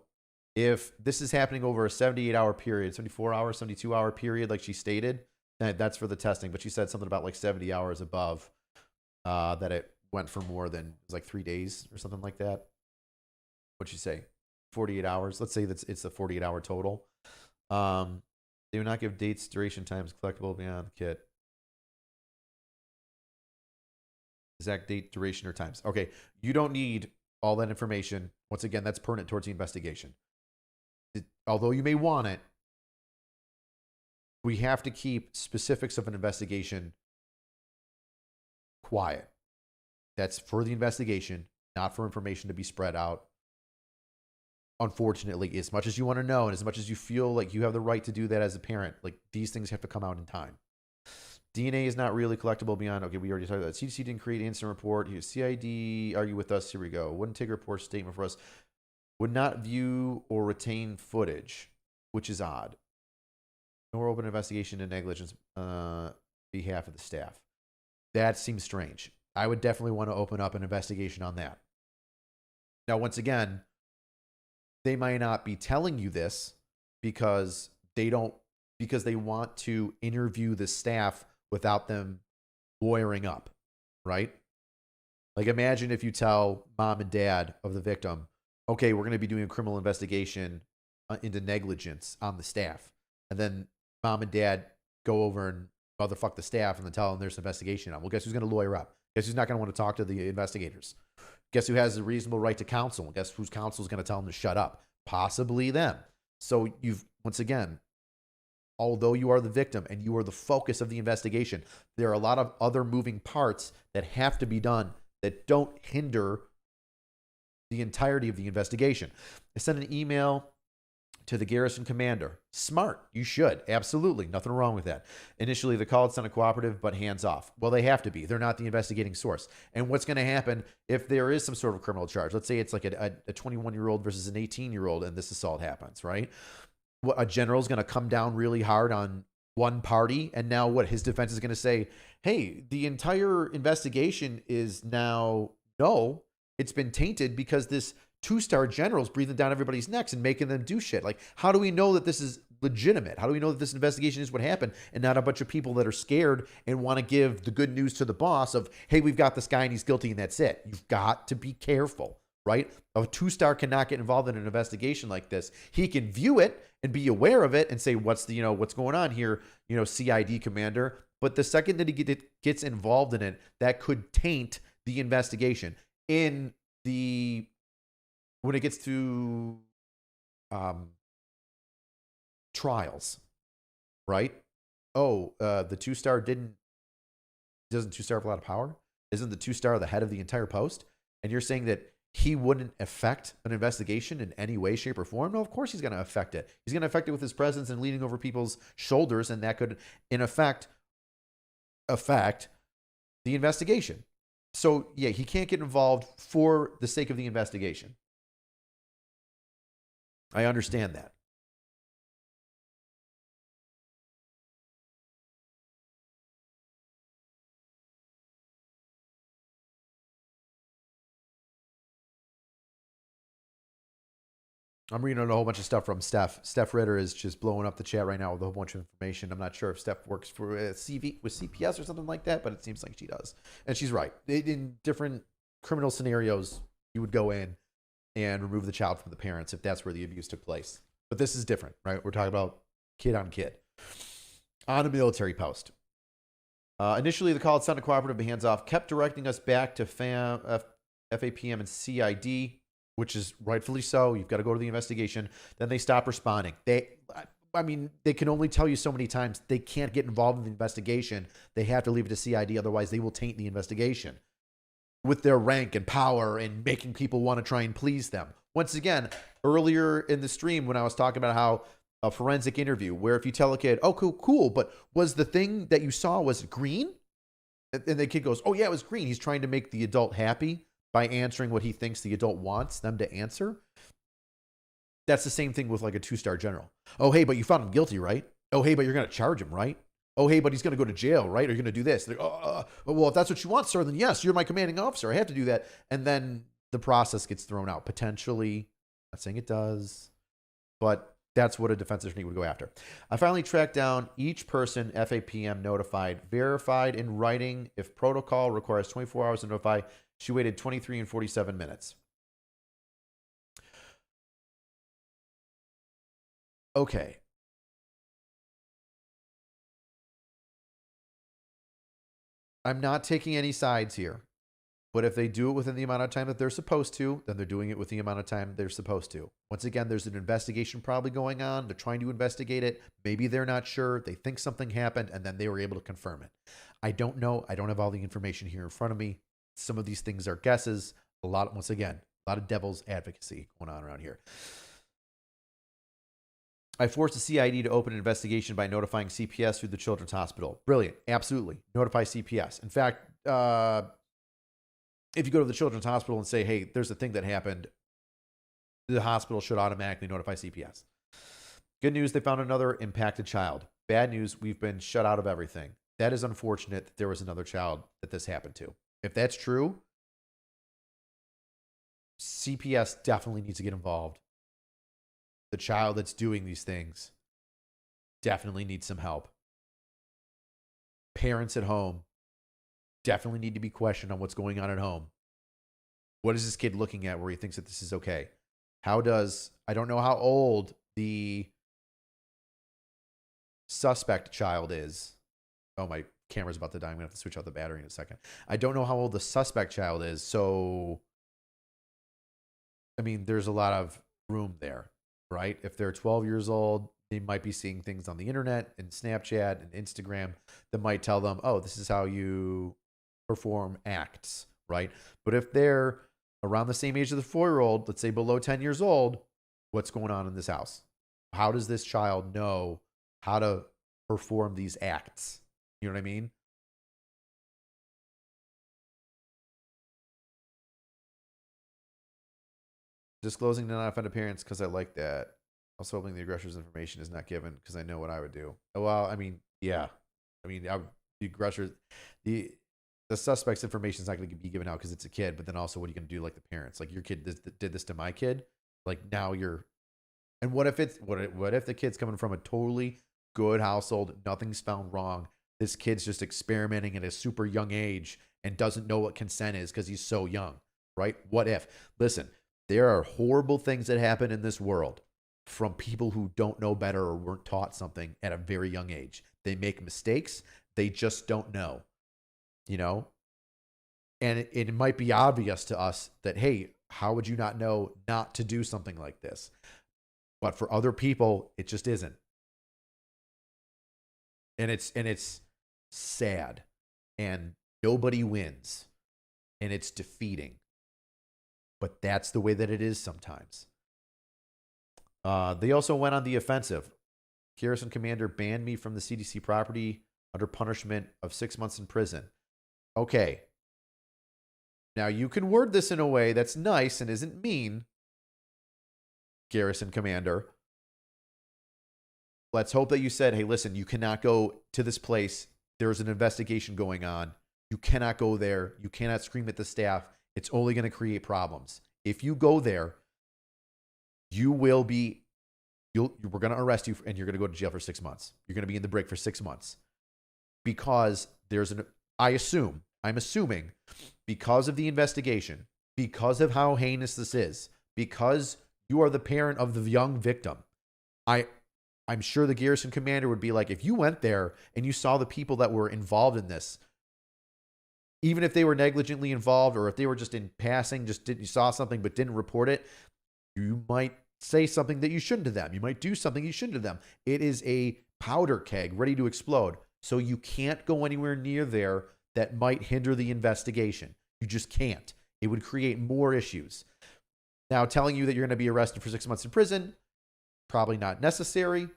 S1: if this is happening over a 78-hour period, 74-hour, 72-hour period, like she stated, that's for the testing. But she said something about like 70 hours above, that it went for more than, it was like 3 days or something like that. What'd she say? 48 hours. Let's say it's the 48-hour total. They would not give dates, duration, times, collectible beyond the kit. Exact date, duration, or times. Okay, you don't need all that information. Once again, that's pertinent towards the investigation. Although you may want it, we have to keep specifics of an investigation quiet. That's for the investigation, not for information to be spread out. Unfortunately, as much as you want to know and as much as you feel like you have the right to do that as a parent, like, these things have to come out in time. DNA is not really collectible beyond, okay, we already talked about that. CDC didn't create an incident report. CID argue with us. Here we go. Wouldn't take a report statement for us. Would not view or retain footage, which is odd. Nor open investigation into negligence behalf of the staff. That seems strange. I would definitely want to open up an investigation on that. Now, once again, they might not be telling you this because they want to interview the staff without them lawyering up, right? Like, imagine if you tell mom and dad of the victim, okay, we're going to be doing a criminal investigation into negligence on the staff. And then mom and dad go over and motherfuck the staff and then tell them there's an investigation on. Well, guess who's going to lawyer up? Guess who's not going to want to talk to the investigators? Guess who has a reasonable right to counsel? Guess whose counsel is going to tell them to shut up? Possibly them. So you've, once again, although you are the victim and you are the focus of the investigation, there are a lot of other moving parts that have to be done that don't hinder the entirety of the investigation. I sent an email to the garrison commander. Smart. You should. Absolutely. Nothing wrong with that. Initially, the call sounded cooperative, but hands off. Well, they have to be. They're not the investigating source. And what's going to happen if there is some sort of criminal charge? Let's say it's like a 21-year-old versus an 18-year-old and this assault happens, right? A general's going to come down really hard on one party. And now what? His defense is going to say, hey, the entire investigation is now, no, it's been tainted because this 2-star general's breathing down everybody's necks and making them do shit. Like, how do we know that this is legitimate? How do we know that this investigation is what happened and not a bunch of people that are scared and want to give the good news to the boss of, hey, we've got this guy and he's guilty and that's it? You've got to be careful, right? A 2-star cannot get involved in an investigation like this. He can view it and be aware of it and say, what's going on here, CID commander. But the second that he gets involved in it, that could taint the investigation. When it gets to trials, right? Oh, the 2-star doesn't 2-star have a lot of power? Isn't the 2-star the head of the entire post? And you're saying that he wouldn't affect an investigation in any way, shape, or form? No, of course he's going to affect it. He's going to affect it with his presence and leaning over people's shoulders, and that could, in effect, affect the investigation. So, yeah, he can't get involved for the sake of the investigation. I understand that. I'm reading a whole bunch of stuff from Steph. Steph Ritter is just blowing up the chat right now with a whole bunch of information. I'm not sure if Steph works for CV with CPS or something like that, but it seems like she does. And she's right. In different criminal scenarios, you would go in and remove the child from the parents if that's where the abuse took place. But this is different, right? We're talking about kid on kid on a military post. Initially, the call it sounded cooperative, but hands off, kept directing us back to FAPM and CID, which is rightfully so. You've got to go to the investigation. Then they stop responding. They can only tell you so many times they can't get involved in the investigation. They have to leave it to CID. Otherwise, they will taint the investigation with their rank and power and making people want to try and please them. Once again, earlier in the stream when I was talking about how a forensic interview where if you tell a kid, oh, cool, but was the thing that you saw, was it green? And the kid goes, oh, yeah, it was green. He's trying to make the adult happy by answering what he thinks the adult wants them to answer. That's the same thing with like a 2-star general. Oh, hey, but you found him guilty, right? Oh, hey, but you're going to charge him, right? Oh, hey, but he's going to go to jail, right? Or you're going to do this. Like, well, if that's what you want, sir, then yes, you're my commanding officer. I have to do that. And then the process gets thrown out. Potentially, not saying it does, but that's what a defense attorney would go after. I finally tracked down each person FAPM notified, verified in writing. If protocol requires 24 hours to notify, she waited 23 and 47 minutes. Okay. I'm not taking any sides here, but if they do it within the amount of time that they're supposed to, then they're doing it with the amount of time they're supposed to. Once again, there's an investigation probably going on. They're trying to investigate it. Maybe they're not sure. They think something happened, and then they were able to confirm it. I don't know. I don't have all the information here in front of me. Some of these things are guesses. Once again, a lot of devil's advocacy going on around here. I forced the CID to open an investigation by notifying CPS through the Children's Hospital. Brilliant. Absolutely. Notify CPS. In fact, if you go to the Children's Hospital and say, hey, there's a thing that happened, the hospital should automatically notify CPS. Good news, they found another impacted child. Bad news, we've been shut out of everything. That is unfortunate that there was another child that this happened to. If that's true, CPS definitely needs to get involved. The child that's doing these things definitely needs some help. Parents at home definitely need to be questioned on what's going on at home. What is this kid looking at where he thinks that this is okay? I don't know how old the suspect child is. Oh, my camera's about to die. I'm going to have to switch out the battery in a second. I don't know how old the suspect child is. So, I mean, there's a lot of room there, right? If they're 12 years old, they might be seeing things on the internet and Snapchat and Instagram that might tell them, oh, this is how you perform acts, right? But if they're around the same age of the 4-year-old, let's say below 10 years old, what's going on in this house? How does this child know how to perform these acts? You know what I mean? Disclosing to non-offended parents because I like that. Also hoping the aggressor's information is not given because I know what I would do. Well, I mean, yeah. I mean, the aggressor, the suspect's information is not going to be given out because it's a kid, but then also what are you going to do like the parents? Like your kid did this to my kid? Like now you're... And what if the kid's coming from a totally good household, nothing's found wrong, this kid's just experimenting at a super young age and doesn't know what consent is because he's so young, right? What if? Listen, there are horrible things that happen in this world from people who don't know better or weren't taught something at a very young age. They make mistakes. They just don't know, you know? And it might be obvious to us that, hey, how would you not know not to do something like this? But for other people, it just isn't. And it's sad. And nobody wins. And it's defeating. but that's the way that it is sometimes. They also went on the offensive. Garrison commander banned me from the CDC property under punishment of 6 months in prison. Okay. Now, you can word this in a way that's nice and isn't mean, Garrison commander. Let's hope that you said, hey, listen, you cannot go to this place. There's an investigation going on. You cannot go there. You cannot scream at the staff. It's only going to create problems. If you go there, we're going to arrest you and you're going to go to jail for 6 months. You're going to be in the break for 6 months. Because I'm assuming, because of the investigation, because of how heinous this is, because you are the parent of the young victim, I'm sure the garrison commander would be like, if you went there and you saw the people that were involved in this, even if they were negligently involved or if they were just in passing, you saw something but didn't report it, you might say something that you shouldn't to them. You might do something you shouldn't to them. It is a powder keg ready to explode. So you can't go anywhere near there that might hinder the investigation. You just can't. It would create more issues. Now, telling you that you're going to be arrested for 6 months in prison, probably not necessary.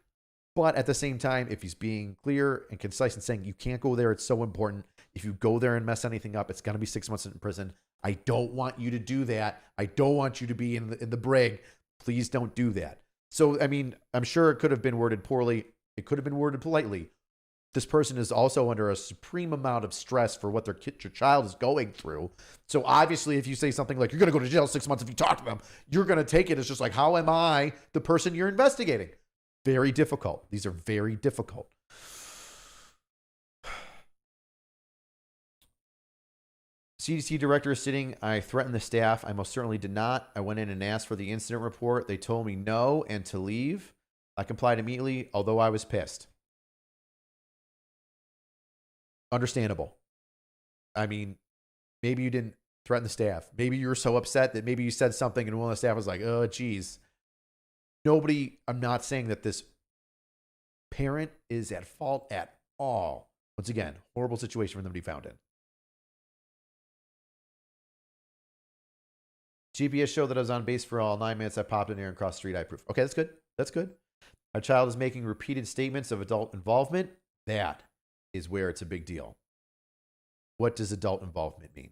S1: But at the same time, if he's being clear and concise and saying you can't go there, it's so important. If you go there and mess anything up, it's going to be 6 months in prison. I don't want you to do that. I don't want you to be in the brig. Please don't do that. So, I mean, I'm sure it could have been worded poorly. It could have been worded politely. This person is also under a supreme amount of stress for what your child is going through. So obviously, if you say something like, you're going to go to jail 6 months if you talk to them, you're going to take it as just like, how am I the person you're investigating? Very difficult. These are very difficult. CDC director is sitting. I threatened the staff. I most certainly did not. I went in and asked for the incident report. They told me no and to leave. I complied immediately, although I was pissed. Understandable. I mean, maybe you didn't threaten the staff. Maybe you were so upset that maybe you said something and one of the staff was like, oh, geez. I'm not saying that this parent is at fault at all. Once again, horrible situation for them to be found in. GPS showed that I was on base for all 9 minutes. I popped in here and crossed the street. I proof. Okay, that's good. That's good. A child is making repeated statements of adult involvement. That is where it's a big deal. What does adult involvement mean?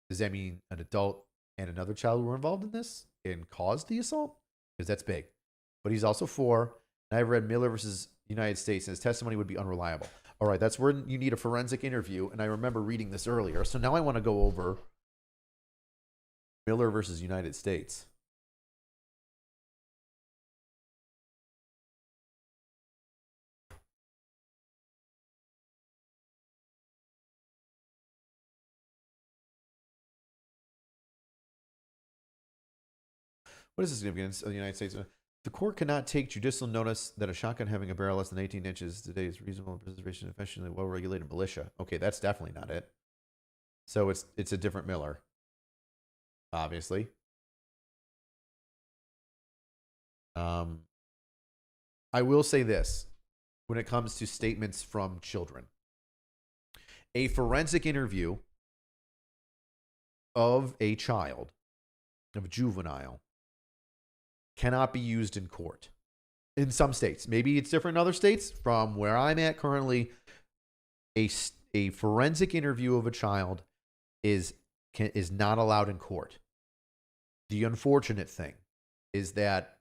S1: Does that mean an adult and another child were involved in this and caused the assault? Because that's big. But he's also 4. And I've read Miller versus United States, and his testimony would be unreliable. All right, that's where you need a forensic interview. And I remember reading this earlier. So now I want to go over Miller versus United States. What is the significance of the United States? The court cannot take judicial notice that a shotgun having a barrel less than 18 inches today is reasonable preservation of efficiently well-regulated militia. Okay, that's definitely not it. So it's a different Miller, obviously. I will say this when it comes to statements from children. A forensic interview of a child, of a juvenile, cannot be used in court. In some states. Maybe it's different in other states. From where I'm at currently, a forensic interview of a child is not allowed in court. The unfortunate thing is that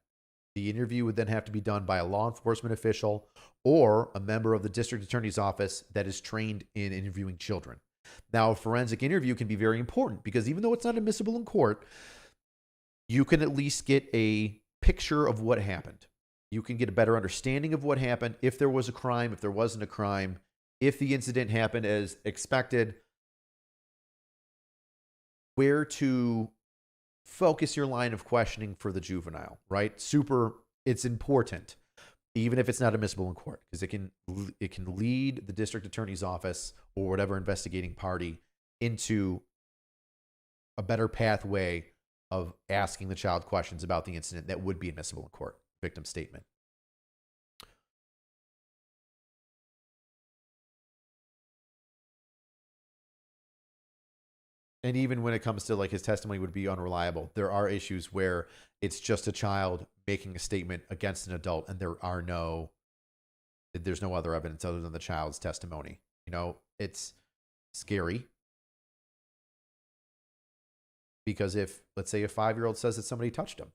S1: the interview would then have to be done by a law enforcement official or a member of the district attorney's office that is trained in interviewing children. Now, a forensic interview can be very important because even though it's not admissible in court, you can at least get a picture of what happened. You can get a better understanding of what happened, if there was a crime, if there wasn't a crime, if the incident happened as expected, where to focus your line of questioning for the juvenile, right? It's important, even if it's not admissible in court, because it can lead the district attorney's office or whatever investigating party into a better pathway of asking the child questions about the incident that would be admissible in court. Victim statement. And even when it comes to like his testimony would be unreliable, there are issues where it's just a child making a statement against an adult, and there's no other evidence other than the child's testimony. You know, it's scary because if, let's say, a 5-year-old says that somebody touched him,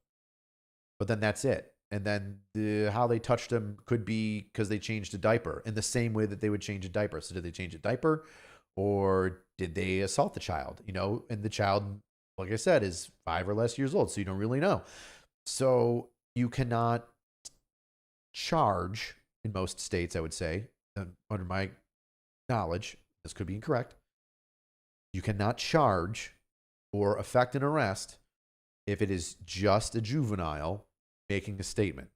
S1: but then that's it. And then how they touched him could be because they changed a diaper in the same way that they would change a diaper. So did they change a diaper or did they assault the child? You know, and the child, like I said, is 5 or less years old. So you don't really know. So you cannot charge in most states, I would say, under my knowledge, this could be incorrect. You cannot charge or effect an arrest if it is just a juvenile making a statement.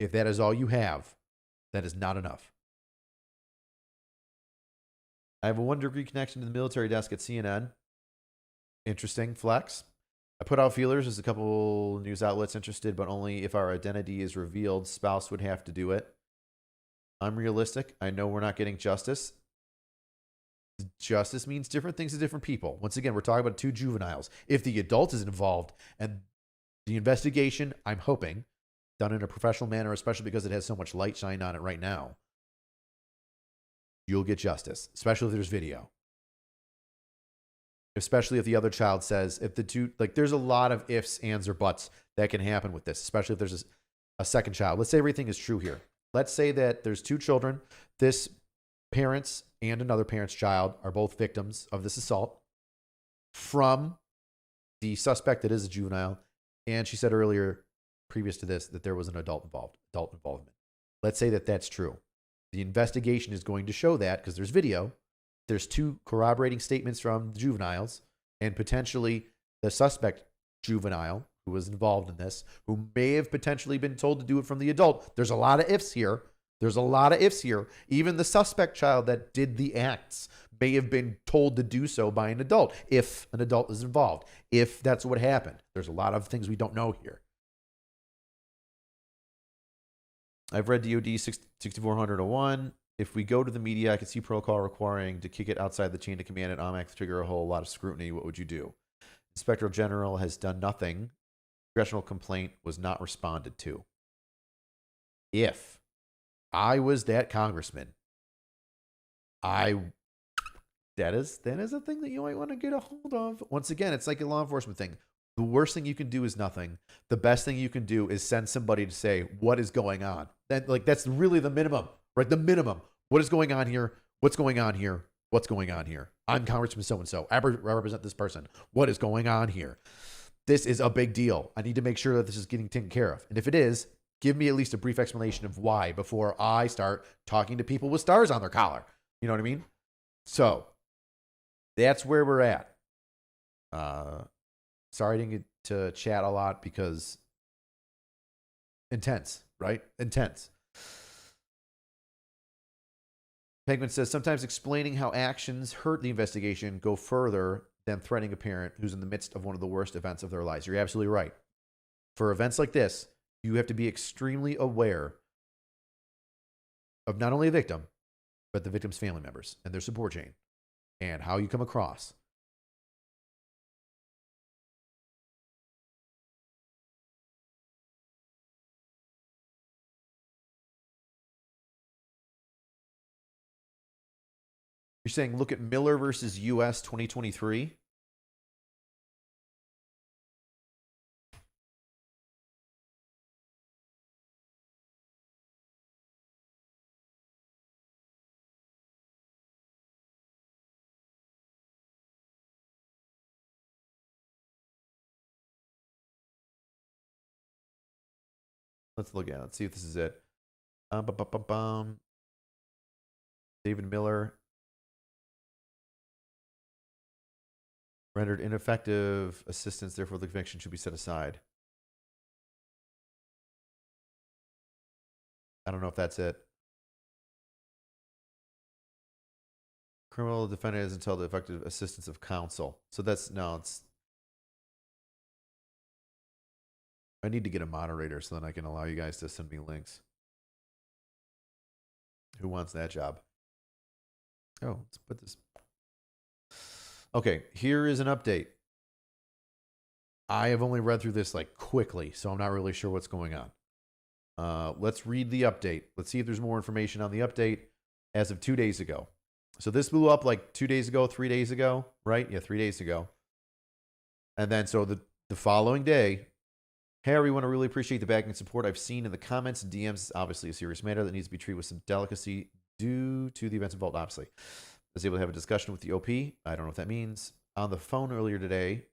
S1: If that is all you have, that is not enough. I have a 1-degree connection to the military desk at CNN. Interesting flex. I put out feelers. There's a couple news outlets interested, but only if our identity is revealed. Spouse would have to do it. I'm realistic. I know we're not getting justice. Justice means different things to different people. Once again, we're talking about 2 juveniles. If the adult is involved and the investigation, I'm hoping, done in a professional manner, especially because it has so much light shined on it right now, you'll get justice, especially if there's video. Especially if the other child says, if the two, like there's a lot of ifs, ands, or buts that can happen with this, especially if there's a second child. Let's say everything is true here. Let's say that there's 2 children. This parent's and another parent's child are both victims of this assault from the suspect that is a juvenile. And she said earlier, previous to this, that there was an adult involvement. Let's say that that's true. The investigation is going to show that because there's video. There's 2 corroborating statements from the juveniles and potentially the suspect juvenile who was involved in this, who may have potentially been told to do it from the adult. There's a lot of ifs here. Even the suspect child that did the acts may have been told to do so by an adult, if an adult is involved, if that's what happened. There's a lot of things we don't know here. I've read DOD 6400-01. If we go to the media, I can see protocol requiring to kick it outside the chain of command at OMAC to trigger a whole lot of scrutiny. What would you do? Inspector General has done nothing. Congressional complaint was not responded to. If I was that congressman, that is a thing that you might want to get a hold of. Once again, it's like a law enforcement thing. The worst thing you can do is nothing. The best thing you can do is send somebody to say, what is going on? That's really the minimum, right? The minimum. What is going on here? What's going on here? What's going on here? I'm Congressman so-and-so. I represent this person. What is going on here? This is a big deal. I need to make sure that this is getting taken care of. And if it is, give me at least a brief explanation of why before I start talking to people with stars on their collar. You know what I mean? So that's where we're at. Sorry I didn't get to chat a lot because intense, right? Intense. Penguin says, sometimes explaining how actions hurt the investigation go further than threatening a parent who's in the midst of one of the worst events of their lives. You're absolutely right. For events like this, you have to be extremely aware of not only the victim, but the victim's family members and their support chain and how you come across. You're saying look at Miller versus U.S. 2023? Let's look at it. Let's see if this is it. David Miller rendered ineffective assistance, therefore the conviction should be set aside. I don't know if that's it. Criminal defendant is entitled to effective assistance of counsel. So that's, no, it's, I need to get a moderator so then I can allow you guys to send me links. Who wants that job? Oh, let's put this. Okay, here is an update. I have only read through this like quickly, so I'm not really sure what's going on. Let's read the update. Let's see if there's more information on the update as of 2 days ago. So this blew up like 2 days ago, 3 days ago, right? Yeah, 3 days ago. And then so the following day, hey, we want to really appreciate the backing and support I've seen in the comments and DMs. It's obviously a serious matter that needs to be treated with some delicacy due to the events involved, obviously. I was able to have a discussion with the OP. I don't know what that means. On the phone earlier today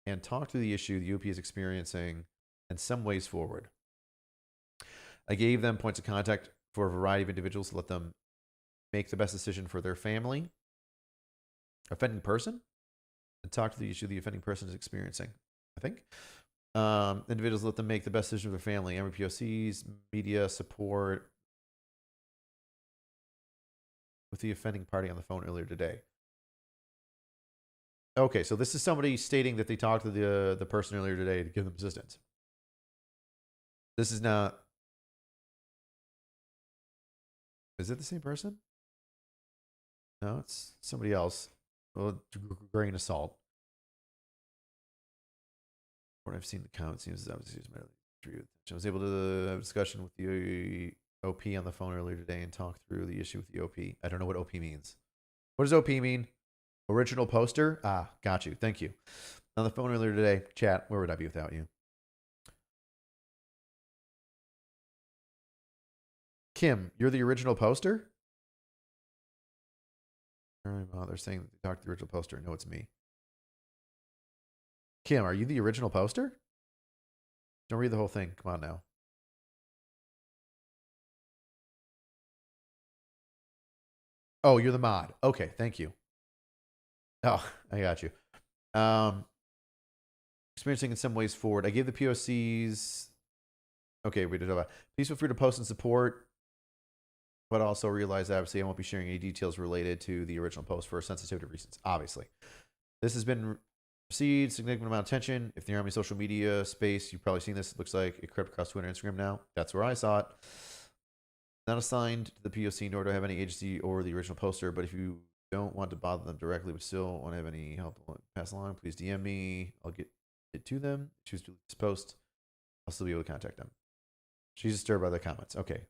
S1: and talked through the issue the OP is experiencing and some ways forward. I gave them points of contact for a variety of individuals to let them make the best decision for their family, offending person, and talk to the issue the offending person is experiencing, I think. Individuals let them make the best decision for their family, MPOCs, media support with the offending party on the phone earlier today. Okay, so this is somebody stating that they talked to the person earlier today to give them assistance. This is not... Is it the same person? No, it's somebody else. Well, grain of salt. What I've seen the comments seems obviously I was able to have a discussion with the OP on the phone earlier today and talk through the issue with the OP. I don't know what OP means. What does OP mean? Original poster? Ah, got you. Thank you. On the phone earlier today, chat, where would I be without you? Kim, you're the original poster? They're saying that they talked to the original poster. No, it's me. Kim, are you the original poster? Don't read the whole thing. Come on now. Oh, you're the mod. Okay, thank you. Oh, I got you. Experiencing in some ways forward. I gave the POCs. Okay, we did about. Please feel free to post and support. But also realize, obviously, I won't be sharing any details related to the original post for sensitivity reasons, obviously. This has been received significant amount of attention. If you're on my social media space, you've probably seen this. It looks like it crept across Twitter and Instagram now. That's where I saw it. Not assigned to the POC, nor do I have any agency or the original poster. But if you don't want to bother them directly, but still want to have any help pass along, please DM me. I'll get it to them. Choose to this post. I'll still be able to contact them. She's disturbed by the comments. Okay.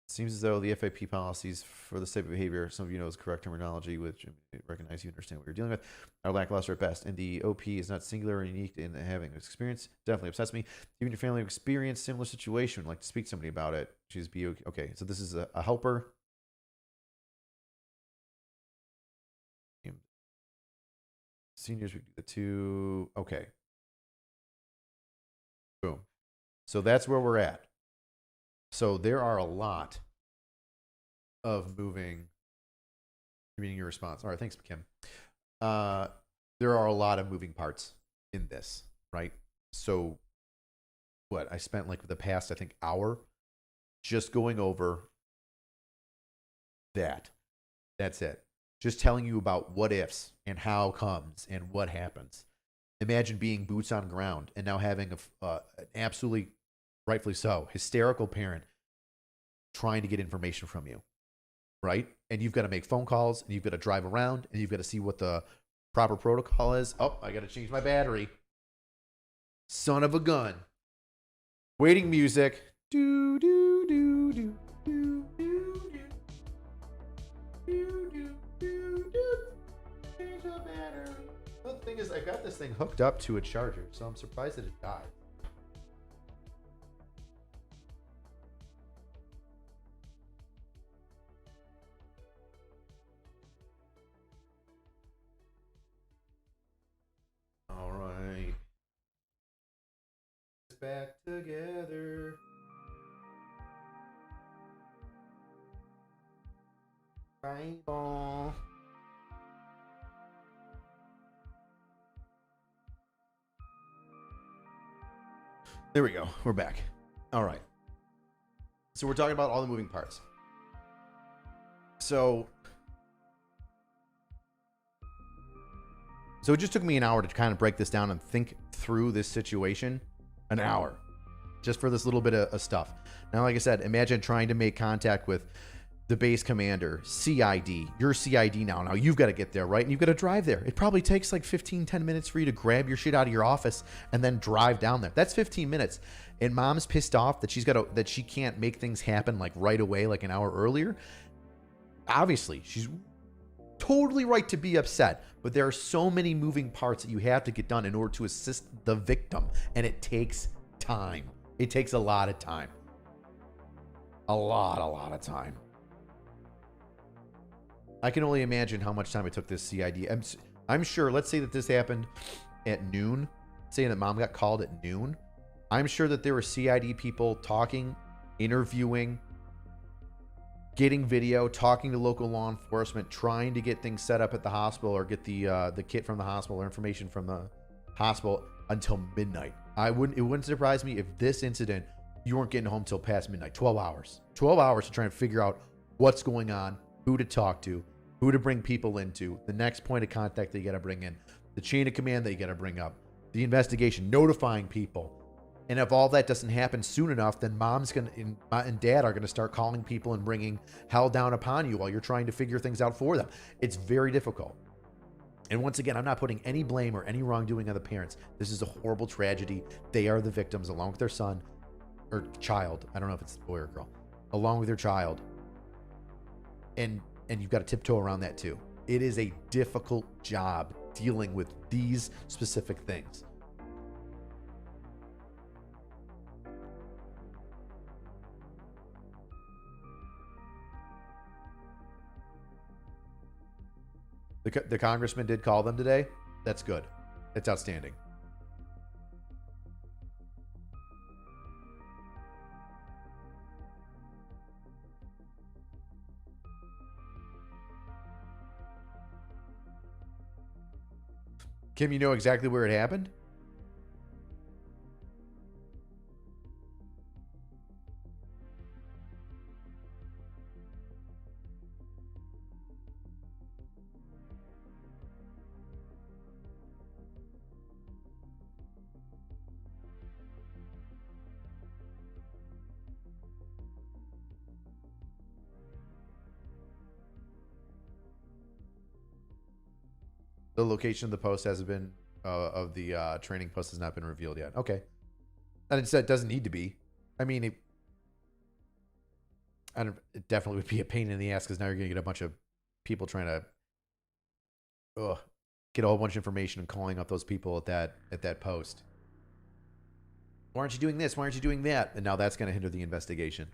S1: Seems as though the FAP policies for this type of behavior, some of you know is correct terminology, which I recognize you understand what you're dealing with, are lackluster at best. And the OP is not singular or unique in having this experience. Definitely upsets me. Even your family experienced similar situation, would like to speak to somebody about it. She's be okay. So this is a helper. Seniors, we do the two. Okay. Boom. So that's where we're at. So there are a lot of moving. Reading your response. All right, thanks, Kim. There are a lot of moving parts in this, right? So what I spent like the past, I think, hour just going over that. That's it. Just telling you about what ifs and how comes and what happens. Imagine being boots on ground and now having an absolutely, rightfully so, hysterical parent trying to get information from you, right? And you've got to make phone calls and you've got to drive around and you've got to see what the proper protocol is. Oh, I got to change my battery. Son of a gun. Waiting music. Do, do, do, do, do, do, do, do, do, do. Change the battery. The thing is, I got this thing hooked up to a charger, so I'm surprised that it died. All right. Back together. Rainbow. There we go. We're back. All right. So we're talking about all the moving parts. So it just took me an hour to kind of break this down and think through this situation. An hour. Just for this little bit of stuff. Now, like I said, imagine trying to make contact with the base commander, CID, you're CID now. Now you've got to get there, right? And you've got to drive there. It probably takes like 10 minutes for you to grab your shit out of your office and then drive down there. That's 15 minutes. And mom's pissed off that that she can't make things happen like right away, like an hour earlier. Obviously, she's totally right to be upset, but there are so many moving parts that you have to get done in order to assist the victim, and it takes time. It takes a lot of time. A lot of time. I can only imagine how much time it took this CID. I'm sure, let's say that this happened at noon, saying that mom got called at noon. I'm sure that there were CID people talking, interviewing, getting video, talking to local law enforcement, trying to get things set up at the hospital or get the kit from the hospital or information from the hospital until midnight. It wouldn't surprise me if this incident, you weren't getting home till past midnight. 12 hours. 12 hours to try and figure out what's going on, who to talk to, who to bring people into, the next point of contact that you got to bring in, the chain of command that you got to bring up, the investigation, notifying people. And if all that doesn't happen soon enough, then mom's and dad are going to start calling people and bringing hell down upon you while you're trying to figure things out for them. It's very difficult. And once again, I'm not putting any blame or any wrongdoing on the parents. This is a horrible tragedy. They are the victims along with their son or child. I don't know if it's a boy or girl. Along with their child. And you've got to tiptoe around that too. It is a difficult job dealing with these specific things. The congressman did call them today. That's good. That's outstanding. Kim, you know exactly where it happened? The location of the post hasn't been, of the training post has not been revealed yet. Okay. And it doesn't need to be. I mean, it definitely would be a pain in the ass because now you're going to get a bunch of people trying to get a whole bunch of information and calling up those people at that post. Why aren't you doing this? Why aren't you doing that? And now that's going to hinder the investigation.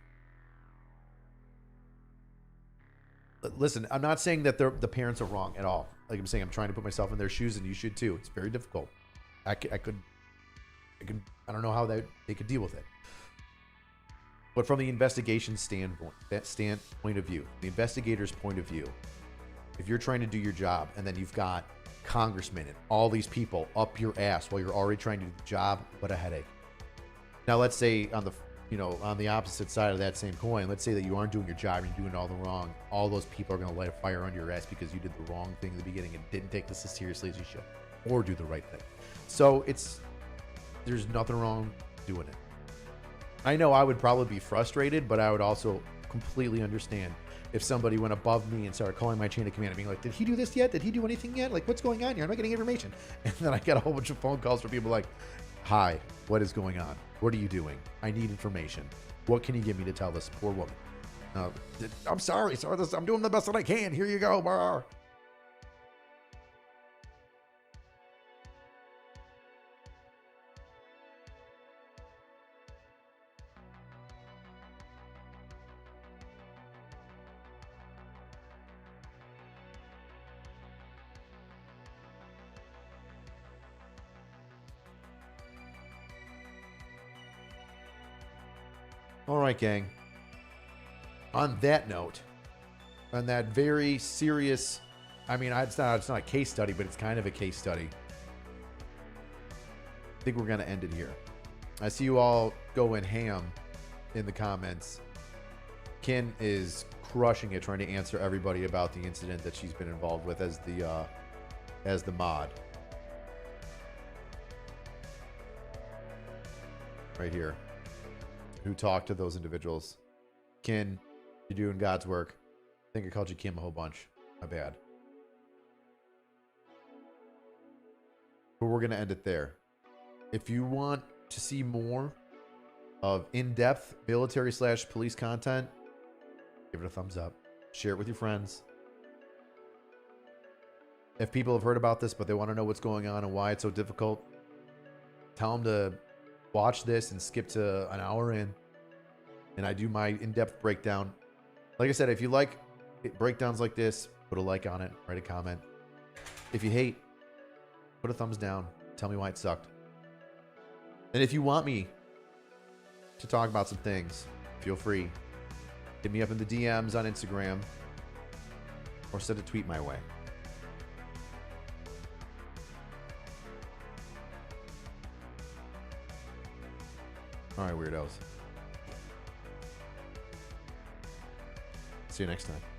S1: Listen, I'm not saying that the parents are wrong at all. Like I'm saying, I'm trying to put myself in their shoes, and you should too. It's very difficult. I don't know how they could deal with it. But from the investigation standpoint of view, the investigator's point of view, if you're trying to do your job and then you've got congressmen and all these people up your ass while you're already trying to do the job, what a headache. Now, let's say on the opposite side of that same coin, let's say that you aren't doing your job and you're doing all the wrong. All those people are going to light a fire under your ass because you did the wrong thing in the beginning and didn't take this as seriously as you should, or do the right thing. So there's nothing wrong doing it. I know I would probably be frustrated, but I would also completely understand if somebody went above me and started calling my chain of command and being like, did he do this yet? Did he do anything yet? Like, what's going on here? I'm not getting information. And then I get a whole bunch of phone calls from people like, hi, what is going on? What are you doing? I need information. What can you give me to tell this poor woman? I'm sorry, sir. I'm doing the best that I can. Here you go. Bar. All right, gang. On that note, on that very serious, I mean, it's not a case study, but it's kind of a case study. I think we're going to end it here. I see you all going ham in the comments. Ken is crushing it, trying to answer everybody about the incident that she's been involved with as the mod. Right here. Who talked to those individuals. Ken, you're doing God's work. think I called you Kim a whole bunch. My bad. But we're going to end it there. If you want to see more of in-depth military/police content, give it a thumbs up. Share it with your friends. If people have heard about this, but they want to know what's going on and why it's so difficult, tell them to watch this and skip to an hour in. And I do my in-depth breakdown. Like I said, if you like breakdowns like this, put a like on it, write a comment. If you hate, put a thumbs down. Tell me why it sucked. And if you want me to talk about some things, feel free. Hit me up in the DMs on Instagram or send a tweet my way. All right, weirdos. See you next time.